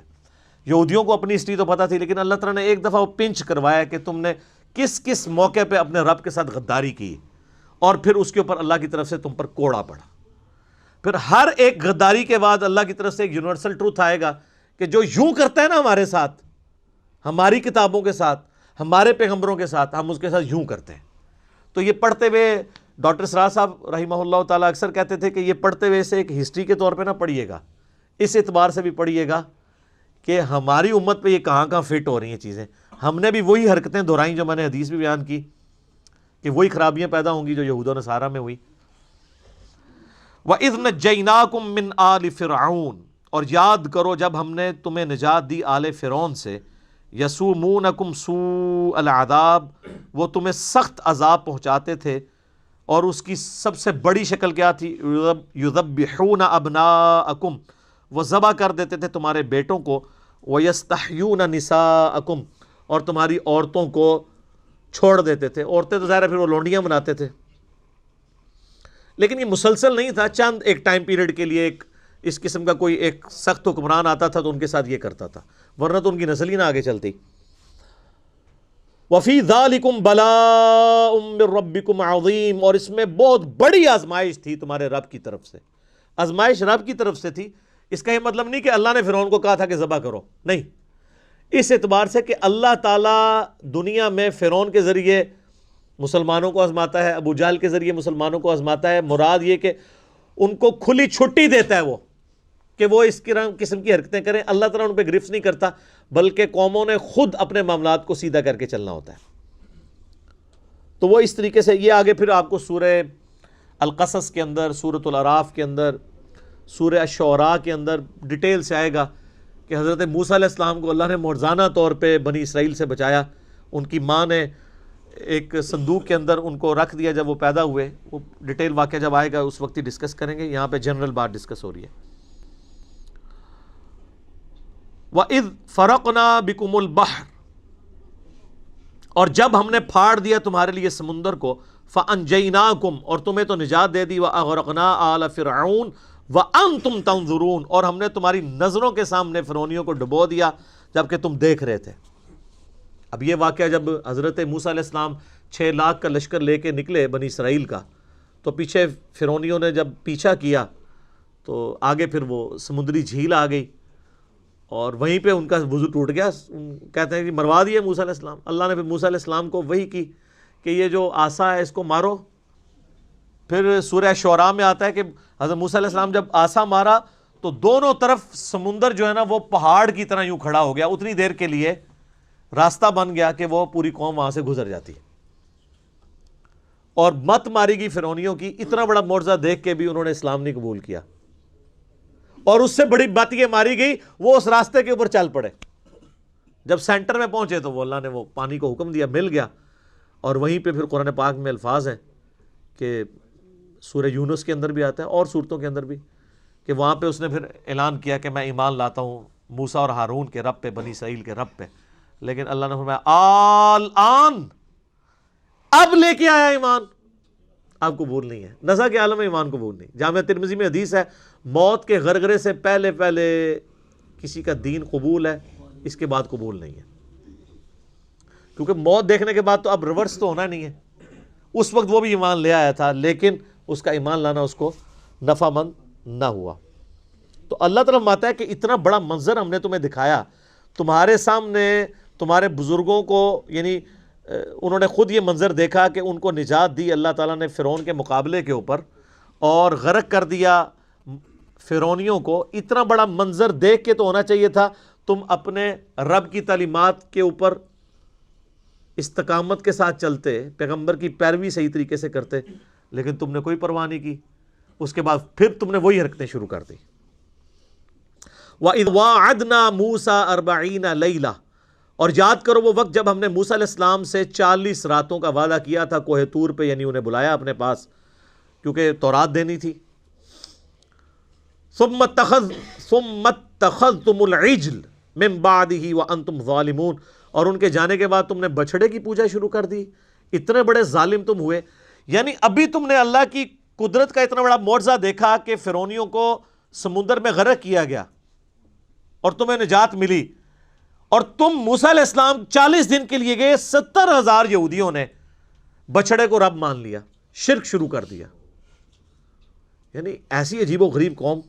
یہودیوں کو اپنی ہسٹری تو پتہ تھی، لیکن اللہ تعالیٰ نے ایک دفعہ وہ پنچ کروایا کہ تم نے کس کس موقع پہ اپنے رب کے ساتھ غداری کی، اور پھر اس کے اوپر اللہ کی طرف سے تم پر کوڑا پڑا۔ پھر ہر ایک غداری کے بعد اللہ کی طرف سے ایک یونیورسل ٹروتھ آئے گا کہ جو یوں کرتا ہے نا ہمارے ساتھ، ہماری کتابوں کے ساتھ، ہمارے پیغمبروں کے ساتھ، ہم اس کے ساتھ یوں کرتے ہیں۔ تو یہ پڑھتے ہوئے ڈاکٹر سراج صاحب رحمہ اللہ تعالیٰ اکثر کہتے تھے کہ یہ پڑھتے ہوئے سے ایک ہسٹری کے طور پہ نہ پڑھیے گا، اس اعتبار سے بھی پڑھیے گا کہ ہماری امت پہ یہ کہاں کہاں فٹ ہو رہی ہیں چیزیں۔ ہم نے بھی وہی حرکتیں دہرائیں جو میں نے حدیث بھی بیان کی کہ وہی خرابیاں پیدا ہوں گی جو یہود و نصارہ میں ہوئی۔ وَإِذْ نَجَّيْنَاكُمْ مِنْ آلِ فِرْعَوْنَ، اور یاد کرو جب ہم نے تمہیں نجات دی آل فرعون سے، یسومونکم سوء العذاب، وہ تمہیں سخت عذاب پہنچاتے تھے، اور اس کی سب سے بڑی شکل کیا تھی؟ یذبحون ابناءکم، وہ ذبح کر دیتے تھے تمہارے بیٹوں کو، ویستحیون نساءکم، اور تمہاری عورتوں کو چھوڑ دیتے تھے۔ عورتیں تو ظاہر ہے پھر وہ لونڈیاں بناتے تھے، لیکن یہ مسلسل نہیں تھا، چند ایک ٹائم پیریڈ کے لیے ایک اس قسم کا کوئی ایک سخت حکمران آتا تھا تو ان کے ساتھ یہ کرتا تھا، ورنہ تو ان کی نسل ہی نہ آگے چلتی۔ وَفِي ذَلِكُمْ بَلَاءٌ مِّن رَبِّكُمْ عَظِيمٌ، اور اس میں بہت بڑی آزمائش تھی تمہارے رب کی طرف سے۔ آزمائش رب کی طرف سے تھی، اس کا یہ مطلب نہیں کہ اللہ نے فرعون کو کہا تھا کہ ذبح کرو، نہیں، اس اعتبار سے کہ اللہ تعالیٰ دنیا میں فرعون کے ذریعے مسلمانوں کو آزماتا ہے، ابو جہل کے ذریعے مسلمانوں کو آزماتا ہے۔ مراد یہ کہ ان کو کھلی چھٹی دیتا ہے وہ کہ وہ اس قسم کی حرکتیں کریں، اللہ تعالیٰ ان پہ گرفت نہیں کرتا، بلکہ قوموں نے خود اپنے معاملات کو سیدھا کر کے چلنا ہوتا ہے۔ تو وہ اس طریقے سے، یہ آگے پھر آپ کو سورہ القصص کے اندر، سورۃ الاعراف کے اندر، سورہ الشعراء کے اندر ڈیٹیل سے آئے گا کہ حضرت موسیٰ علیہ السلام کو اللہ نے معجزانہ طور پہ بنی اسرائیل سے بچایا۔ ان کی ماں نے ایک صندوق کے اندر ان کو رکھ دیا جب وہ پیدا ہوئے، وہ ڈیٹیل واقعہ جب آئے گا اس وقت ہی ڈسکس کریں گے، یہاں پہ جنرل بات ڈسکس ہو رہی ہے۔ وَإِذْ فَرَقْنَا بِكُمُ الْبَحْرَ، اور جب ہم نے پھاڑ دیا تمہارے لیے سمندر کو، فَأَنْجَيْنَاكُمْ، اور تمہیں تو نجات دے دی، وَأَغْرَقْنَا آلَ فِرْعَوْنَ وَأَنْتُمْ تَنْظُرُونَ، اور ہم نے تمہاری نظروں کے سامنے فرعونیوں کو ڈبو دیا جبکہ تم دیکھ رہے تھے۔ اب یہ واقعہ جب حضرت موسیٰ علیہ السلام 6 لاکھ کا لشکر لے کے نکلے بنی اسرائیل کا، تو پیچھے فرعونیوں نے جب پیچھا کیا تو آگے پھر وہ سمندری جھیل آ گئی، اور وہیں پہ ان کا وضو ٹوٹ گیا۔ کہتے ہیں کہ مروا دیے موسیٰ علیہ السلام۔ اللہ نے پھر موسیٰ علیہ السلام کو وحی کی کہ یہ جو عصا ہے اس کو مارو۔ پھر سورہ شعراء میں آتا ہے کہ حضرت موسیٰ علیہ السلام جب عصا مارا تو دونوں طرف سمندر جو ہے نا وہ پہاڑ کی طرح یوں کھڑا ہو گیا، اتنی دیر کے لیے راستہ بن گیا کہ وہ پوری قوم وہاں سے گزر جاتی، اور مت ماری گئی فرعونیوں کی۔ اتنا بڑا معجزہ دیکھ کے بھی انہوں نے اسلام نہیں قبول کیا، اور اس سے بڑی بات یہ ماری گئی وہ اس راستے کے اوپر چل پڑے۔ جب سینٹر میں پہنچے تو وہ اللہ نے وہ پانی کو حکم دیا، مل گیا، اور وہیں پہ پھر قرآن پاک میں الفاظ ہیں کہ سورہ یونس کے اندر بھی آتا ہے اور سورتوں کے اندر بھی، کہ وہاں پہ اس نے پھر اعلان کیا کہ میں ایمان لاتا ہوں موسیٰ اور ہارون کے رب پہ، بنی اسرائیل کے رب پہ، لیکن اللہ نے فرمایا آن، اب لے کے آیا ایمان، اب قبول نہیں ہے، نزع کے عالم میں ایمان قبول نہیں۔ جامعہ ترمذی میں حدیث ہے موت کے غرغرے سے پہلے پہلے کسی کا دین قبول ہے، اس کے بعد قبول نہیں ہے، کیونکہ موت دیکھنے کے بعد تو اب ریورس تو ہونا نہیں ہے۔ اس وقت وہ بھی ایمان لے آیا تھا، لیکن اس کا ایمان لانا اس کو نفع مند نہ ہوا۔ تو اللہ تعالیٰ فرماتا ہے کہ اتنا بڑا منظر ہم نے تمہیں دکھایا، تمہارے سامنے تمہارے بزرگوں کو، یعنی انہوں نے خود یہ منظر دیکھا کہ ان کو نجات دی اللہ تعالیٰ نے فرعون کے مقابلے کے اوپر، اور غرق کر دیا فرعونیوں کو۔ اتنا بڑا منظر دیکھ کے تو ہونا چاہیے تھا تم اپنے رب کی تعلیمات کے اوپر استقامت کے ساتھ چلتے، پیغمبر کی پیروی صحیح طریقے سے کرتے، لیکن تم نے کوئی پرواہ نہیں کی۔ اس کے بعد پھر تم نے وہی حرکتیں شروع کر دی۔ وَإِذْ وَاعَدْنَا مُوسَىٰ 40 لَيْلَةً، اور یاد کرو وہ وقت جب ہم نے موسیٰ علیہ السلام سے 40 راتوں کا وعدہ کیا تھا کوہ طور پہ، یعنی انہیں بلایا اپنے پاس کیونکہ تورات دینی تھی۔ ثُمَّ اتَّخَذْتُمُ الْعِجْلَ مِن بَعْدِهِ وَأَنْتُمْ ظَالِمُونَ، اور ان کے جانے کے بعد تم نے بچھڑے کی پوجا شروع کر دی، اتنے بڑے ظالم تم ہوئے۔ یعنی ابھی تم نے اللہ کی قدرت کا اتنا بڑا معجزہ دیکھا کہ فرعونیوں کو سمندر میں غرق کیا گیا اور تمہیں نجات ملی، اور تم موسیٰ علیہ السلام 40 دن کے لیے گئے، 70,000 یہودیوں نے بچھڑے کو رب مان لیا، شرک شروع کر دیا۔ یعنی ایسی عجیب و غریب قوم۔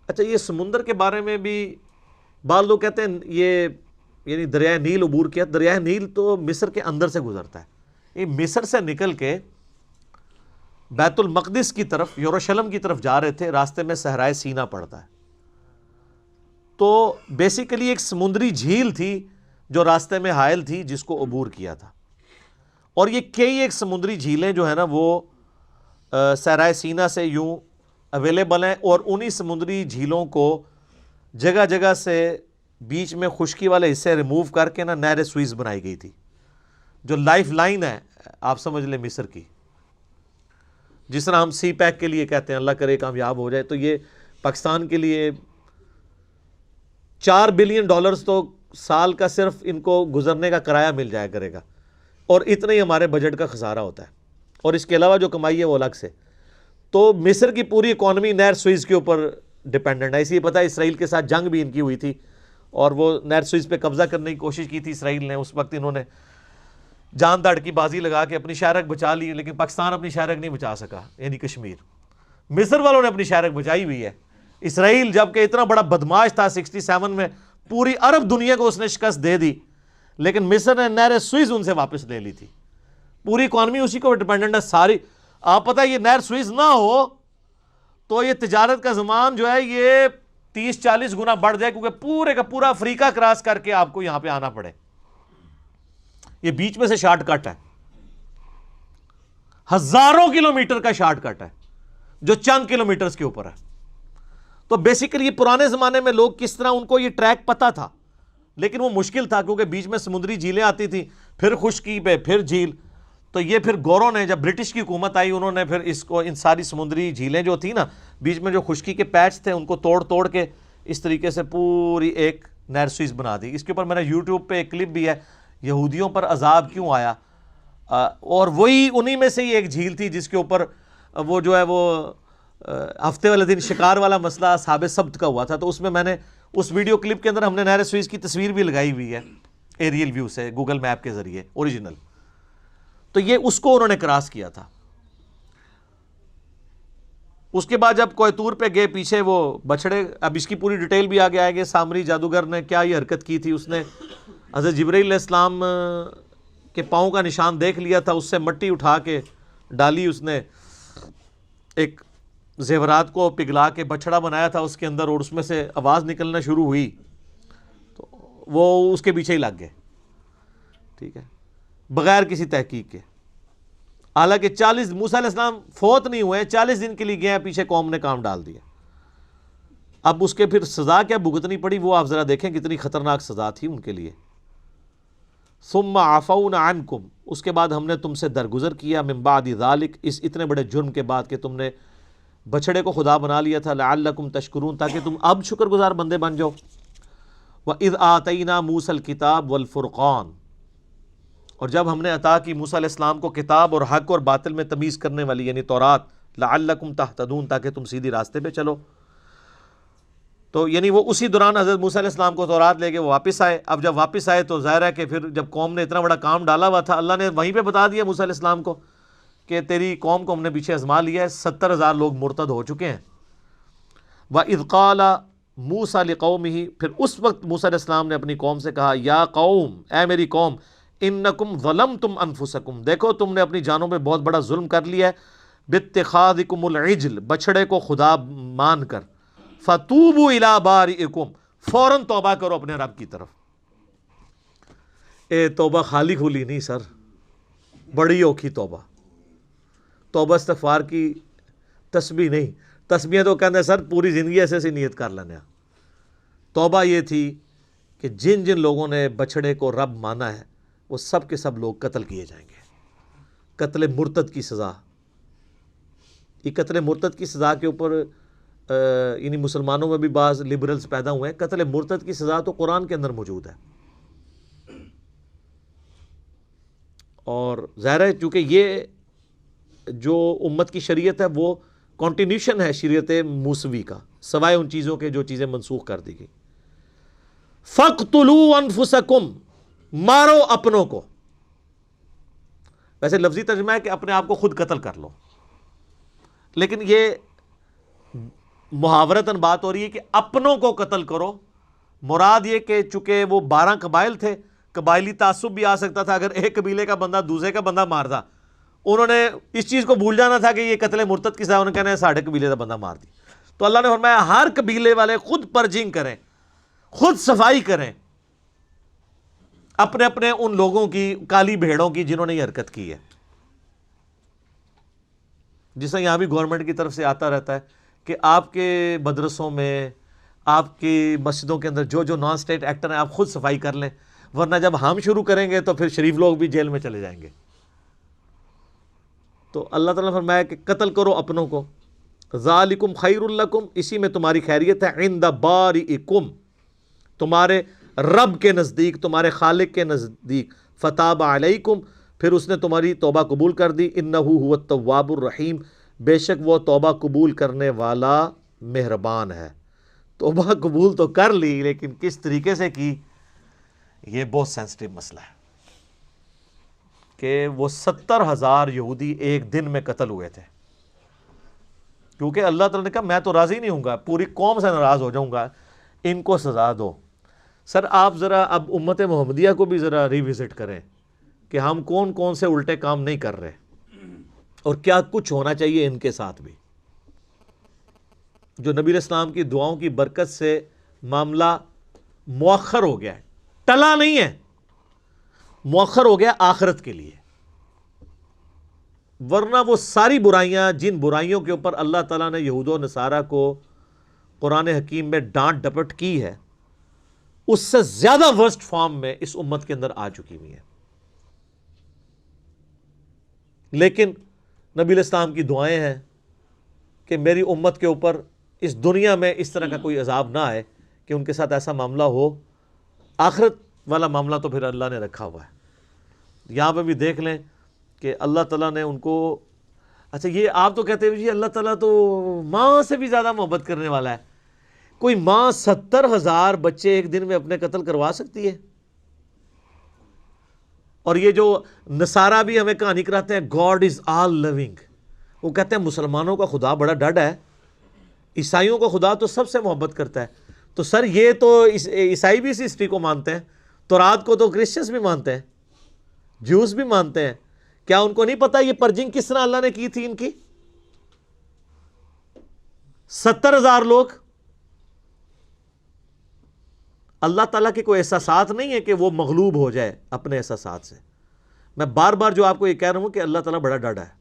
اچھا، یہ سمندر کے بارے میں بھی بعض لوگ کہتے ہیں یہ یعنی دریائے نیل عبور کیا۔ دریائے نیل تو مصر کے اندر سے گزرتا ہے، یہ مصر سے نکل کے بیت المقدس کی طرف، یروشلم کی طرف جا رہے تھے، راستے میں صحرائے سینا پڑتا ہے، تو بیسیکلی ایک سمندری جھیل تھی جو راستے میں حائل تھی جس کو عبور کیا تھا۔ اور یہ کئی ایک سمندری جھیلیں جو ہے نا وہ صحرائے سینا سے یوں اویلیبل ہیں، اور انہی سمندری جھیلوں کو جگہ جگہ سے بیچ میں خشکی والے حصے ریموو کر کے نا نہر سوئز بنائی گئی تھی، جو لائف لائن ہے آپ سمجھ لیں مصر کی، جس طرح ہم سی پیک کے لیے کہتے ہیں اللہ کرے کامیاب ہو جائے، تو یہ پاکستان کے لیے $4 بلین تو سال کا صرف ان کو گزرنے کا کرایہ مل جایا کرے گا، اور اتنا ہی ہمارے بجٹ کا خسارہ ہوتا ہے، اور اس کے علاوہ جو کمائی ہے وہ الگ سے۔ تو مصر کی پوری اکانومی نہر سوئز کے اوپر ڈیپینڈنٹ ہے، اسی لیے پتہ ہے اسرائیل کے ساتھ جنگ بھی ان کی ہوئی تھی، اور وہ نہر سوئز پہ قبضہ کرنے کی کوشش کی تھی اسرائیل نے۔ اس وقت انہوں نے جان داڑھ کی بازی لگا کے اپنی شہرک بچا لی، لیکن پاکستان اپنی شہرک نہیں بچا سکا، یعنی کشمیر۔ مصر والوں نے اپنی شہرک بچائی ہوئی ہے، اسرائیل جبکہ اتنا بڑا بدماش تھا 67 میں پوری عرب دنیا کو اس نے شکست دے دی، لیکن مصر نے نہر سوئز ان سے واپس لے لی تھی۔ پوری اکانومی اسی کو ڈیپینڈنٹ ہے ساری۔ آپ پتہ یہ نہر سوئز نہ ہو تو یہ تجارت کا زمان جو ہے یہ 30-40 گنا بڑھ جائے، کیونکہ پورے کا پورا افریقہ کراس کر کے آپ کو یہاں پہ آنا پڑے۔ یہ بیچ میں سے شارٹ کٹ ہے، ہزاروں کلومیٹر کا شارٹ کٹ ہے جو چند کلومیٹرز کے اوپر ہے۔ تو بیسیکلی پرانے زمانے میں لوگ کس طرح ان کو یہ ٹریک پتا تھا، لیکن وہ مشکل تھا کیونکہ بیچ میں سمندری جھیلیں آتی تھیں، پھر خشکی پہ پھر جھیل۔ تو یہ پھر گوروں نے، جب برٹش کی حکومت آئی، انہوں نے پھر اس کو ان ساری سمندری جھیلیں جو تھیں نا بیچ میں جو خشکی کے پیچ تھے ان کو توڑ توڑ کے اس طریقے سے پوری ایک نہر سوئز بنا دی۔ اس کے اوپر میرا یوٹیوب پہ ایک کلپ بھی ہے، یہودیوں پر عذاب کیوں آیا، اور وہی انہی میں سے ہی ایک جھیل تھی جس کے اوپر وہ جو ہے وہ ہفتے والے دن شکار والا مسئلہ اصحاب سبت کا ہوا تھا۔ تو اس میں میں نے اس ویڈیو کلپ کے اندر ہم نے نہر سوئز کی تصویر بھی لگائی ہوئی ہے ایریل ویو سے، گوگل میپ کے ذریعے اوریجنل۔ تو یہ اس کو انہوں نے کراس کیا تھا۔ اس کے بعد جب کوہ طور پہ گئے، پیچھے وہ بچھڑے، اب اس کی پوری ڈیٹیل بھی آگے آئے گی، سامری جادوگر نے کیا یہ حرکت کی تھی۔ اس نے حضرت جبرائیل علیہ السلام کے پاؤں کا نشان دیکھ لیا تھا، اس سے مٹی اٹھا کے ڈالی، اس نے ایک زیورات کو پگھلا کے بچڑا بنایا تھا اس کے اندر، اور اس میں سے آواز نکلنا شروع ہوئی تو وہ اس کے پیچھے ہی لگ گئے، ٹھیک ہے، بغیر کسی تحقیق کے. حالانکہ 40 موسیٰ علیہ السلام فوت نہیں ہوئے، 40 دن کے لیے گئے، پیچھے قوم نے کام ڈال دیا. اب اس کے پھر سزا کیا بھگتنی پڑی وہ آپ ذرا دیکھیں کتنی خطرناک سزا تھی ان کے لیے. ثم عفونا عنکم، اس کے بعد ہم نے تم سے درگزر کیا، من بعد ذالک، اس اتنے بڑے جرم کے بعد کہ تم نے بچڑے کو خدا بنا لیا تھا، لعلکم تشکرون، تاکہ تم اب شکر گزار بندے بن جاؤ. وَإِذْ آتَيْنَا مُوسَى الْكِتَابَ وَالْفُرْقَانَ، اور جب ہم نے عطا کی موسیٰ علیہ السلام کو کتاب اور حق اور باطل میں تمیز کرنے والی یعنی تورات، لعلکم تہتدون، تاکہ تم سیدھی راستے پہ چلو. تو یعنی وہ اسی دوران حضرت موسیٰ علیہ السلام کو تورات لے کے وہ واپس آئے. اب جب واپس آئے تو ظاہر ہے کہ پھر جب قوم نے اتنا بڑا کام ڈالا ہوا تھا، اللہ نے وہیں پہ بتا دیا موسیٰ علیہ السلام کو کہ تیری قوم کو ہم نے پیچھے آزما لیا ہے، 70,000 لوگ مرتد ہو چکے ہیں. وَإِذْ قَالَ مُوسَىٰ لِقَوْمِهِ، پھر اس وقت موسیٰ علیہ السلام نے اپنی قوم سے کہا، یا قوم، اے میری قوم، انکم ظلمتم انفسکم، دیکھو تم نے اپنی جانوں پہ بہت بڑا ظلم کر لیا ہے، باتخاذکم العجل، بچڑے کو خدا مان کر، فتوبوا الی بارئکم، فوراً توبہ کرو اپنے رب کی طرف. اے توبہ خالی کھلی نہیں سر، بڑی اوکھی توبہ. توبہ استغفار کی تسبیح نہیں، تسبیح تو کہتے ہیں سر پوری زندگی ایسے ایسی نیت کر لینا. توبہ یہ تھی کہ جن جن لوگوں نے بچڑے کو رب مانا ہے وہ سب کے سب لوگ قتل کیے جائیں گے. قتل مرتد کی سزا، یہ قتل مرتد کی سزا کے اوپر یعنی مسلمانوں میں بھی بعض لبرلز پیدا ہوئے ہیں. قتل مرتد کی سزا تو قرآن کے اندر موجود ہے، اور ظاہر ہے چونکہ یہ جو امت کی شریعت ہے وہ کنٹینیوشن ہے شریعت موسوی کا، سوائے ان چیزوں کے جو چیزیں منسوخ کر دی گئی. فَاقْتُلُوا أَنفُسَكُمْ، مارو اپنوں کو. ویسے لفظی ترجمہ ہے کہ اپنے آپ کو خود قتل کر لو، لیکن یہ محاورتاً بات ہو رہی ہے کہ اپنوں کو قتل کرو. مراد یہ کہ چونکہ وہ 12 قبائل تھے، قبائلی تعصب بھی آ سکتا تھا، اگر ایک قبیلے کا بندہ دوسرے کا بندہ مارتا، انہوں نے اس چیز کو بھول جانا تھا کہ یہ قتل مرتد کی سزا، انہوں نے کہنا ہے ساڑھے قبیلے کا بندہ مار دی. تو اللہ نے فرمایا ہر قبیلے والے خود پرجنگ کریں، خود صفائی کریں اپنے اپنے ان لوگوں کی، کالی بھیڑوں کی جنہوں نے یہ حرکت کی ہے. جسے یہاں بھی گورنمنٹ کی طرف سے آتا رہتا ہے کہ آپ کے مدرسوں میں، آپ کی مسجدوں کے اندر جو جو نان اسٹیٹ ایکٹر ہیں آپ خود صفائی کر لیں، ورنہ جب ہم شروع کریں گے تو پھر شریف لوگ بھی جیل میں چلے جائیں گے. تو اللہ تعالیٰ نے فرمایا کہ قتل کرو اپنوں کو، ذالکم خیر لکم، اسی میں تمہاری خیریت ہے، عند بارئکم، تمہارے رب کے نزدیک، تمہارے خالق کے نزدیک. فتاب علیکم، پھر اس نے تمہاری توبہ قبول کر دی. انہ هو التواب الرحیم، بے شک وہ توبہ قبول کرنے والا مہربان ہے. توبہ قبول تو کر لی، لیکن کس طریقے سے کی، یہ بہت سینسٹیو مسئلہ ہے کہ وہ 70,000 یہودی ایک دن میں قتل ہوئے تھے، کیونکہ اللہ تعالیٰ نے کہا میں تو راضی نہیں ہوں گا، پوری قوم سے ناراض ہو جاؤں گا، ان کو سزا دو. سر آپ ذرا اب امت محمدیہ کو بھی ذرا ریوزٹ کریں کہ ہم کون کون سے الٹے کام نہیں کر رہے، اور کیا کچھ ہونا چاہیے ان کے ساتھ بھی. جو نبی علیہ السلام کی دعاؤں کی برکت سے معاملہ مؤخر ہو گیا ہے، ٹلا نہیں ہے، مؤخر ہو گیا آخرت کے لیے. ورنہ وہ ساری برائیاں، جن برائیوں کے اوپر اللہ تعالیٰ نے یہود و نصارہ کو قرآن حکیم میں ڈانٹ ڈپٹ کی ہے، اس سے زیادہ ورسٹ فارم میں اس امت کے اندر آ چکی ہوئی ہے. لیکن نبی علیہ السلام کی دعائیں ہیں کہ میری امت کے اوپر اس دنیا میں اس طرح کا کوئی عذاب نہ آئے کہ ان کے ساتھ ایسا معاملہ ہو. آخرت والا معاملہ تو پھر اللہ نے رکھا ہوا ہے. یہاں پہ بھی دیکھ لیں کہ اللہ تعالیٰ نے ان کو، اچھا یہ آپ تو کہتے ہیں جی اللہ تعالیٰ تو ماں سے بھی زیادہ محبت کرنے والا ہے. کوئی ماں 70,000 بچے ایک دن میں اپنے قتل کروا سکتی ہے؟ اور یہ جو نصارہ بھی ہمیں کہانی کراتے ہیں گاڈ از آل لونگ، وہ کہتے ہیں مسلمانوں کا خدا بڑا ڈڈ ہے، عیسائیوں کا خدا تو سب سے محبت کرتا ہے. تو سر یہ تو عیسائی بھی اس ہسٹری کو مانتے ہیں، تورات کو تو کرسچنس بھی مانتے ہیں، جوز بھی مانتے ہیں. کیا ان کو نہیں پتا یہ پرجنگ کس طرح اللہ نے کی تھی ان کی؟ 70,000 لوگ. اللہ تعالیٰ کے کوئی احساسات نہیں ہے کہ وہ مغلوب ہو جائے اپنے احساسات سے. میں بار بار جو آپ کو یہ کہہ رہا ہوں کہ اللہ تعالیٰ بڑا ڈاڈا ہے.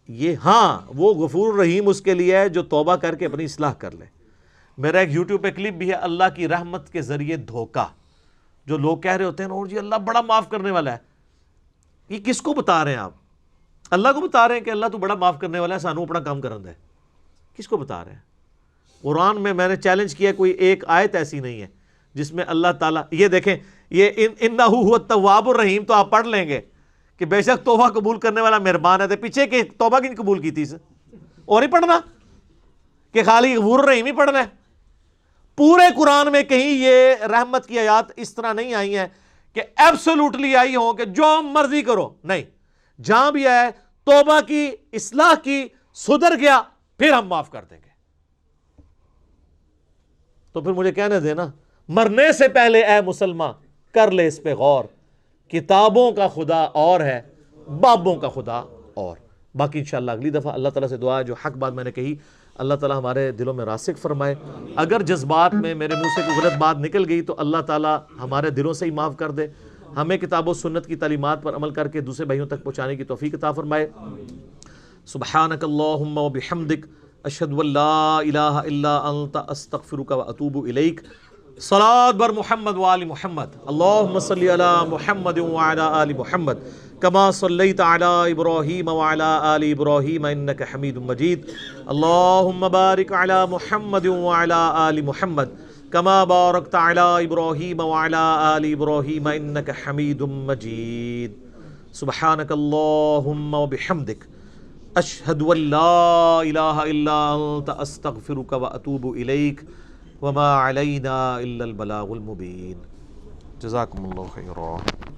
یہ ہاں وہ غفور رحیم اس کے لیے ہے جو توبہ کر کے اپنی اصلاح کر لے. میرا ایک یوٹیوب پہ کلپ بھی ہے اللہ کی رحمت کے ذریعے دھوکہ. جو لوگ کہہ رہے ہوتے ہیں نور جی اللہ بڑا معاف کرنے والا ہے, یہ کس کو بتا رہے ہیں آپ؟ اللہ کو بتا رہے ہیں کہ اللہ تو بڑا معاف کرنے والا ہے, سانو اپنا کام کرن دے. کس کو بتا رہے ہیں؟ قرآن میں نے چیلنج کیا کوئی ایک آیت ایسی نہیں ہے جس میں اللہ تعالیٰ, یہ دیکھیں یہ انہ هو التواب الرحیم تو آپ پڑھ لیں گے کہ بے شک توبہ قبول کرنے والا مہربان ہے. تو پیچھے کہ توبہ کی قبول کی تھی اسے اور نہیں پڑھنا کہ خالی غفور الرحیم ہی پڑھنا ہے. پورے قرآن میں کہیں یہ رحمت کی آیات اس طرح نہیں آئی ہیں کہ ایبسولوٹلی آئی ہوں کہ جو مرضی کرو, نہیں. جہاں بھی آئے توبہ کی, اصلاح کی, سدھر گیا پھر ہم معاف کر دیں گے. تو پھر مجھے کہنے دینا مرنے سے پہلے اے مسلمان کر لے اس پہ غور, کتابوں کا خدا اور ہے بابوں کا خدا اور. باقی انشاءاللہ اگلی دفعہ اللہ تعالیٰ سے دعا ہے جو حق بات میں نے کہی اللہ تعالیٰ ہمارے دلوں میں راسخ فرمائے. اگر جذبات میں میرے منہ سے کوئی غلط بات نکل گئی تو اللہ تعالیٰ ہمارے دلوں سے ہی معاف کر دے. ہمیں کتاب و سنت کی تعلیمات پر عمل کر کے دوسرے بھائیوں تک پہنچانے کی توفیق عطا فرمائے. سبحانک اللہم و بحمدک اشہد ان لا الہ الا انت استغفرک و اتوب الیک. صلاۃ بر محمد و آل محمد. اللہم صلی علی محمد و علی آل محمد کما صلیت علی ابراہیم و علی آل ابراہیم انک حمید مجید. اللہم بارک علی محمد و علی آل محمد کما بارکت علی ابراہیم و علی آل ابراہیم انک حمید مجید. سبحانک اللہم و بحمدک اشہد ان لا الہ الا انت استغفرک و اتوب الیک وما علینا الا البلاغ المبین. جزاکم اللہ خیرا.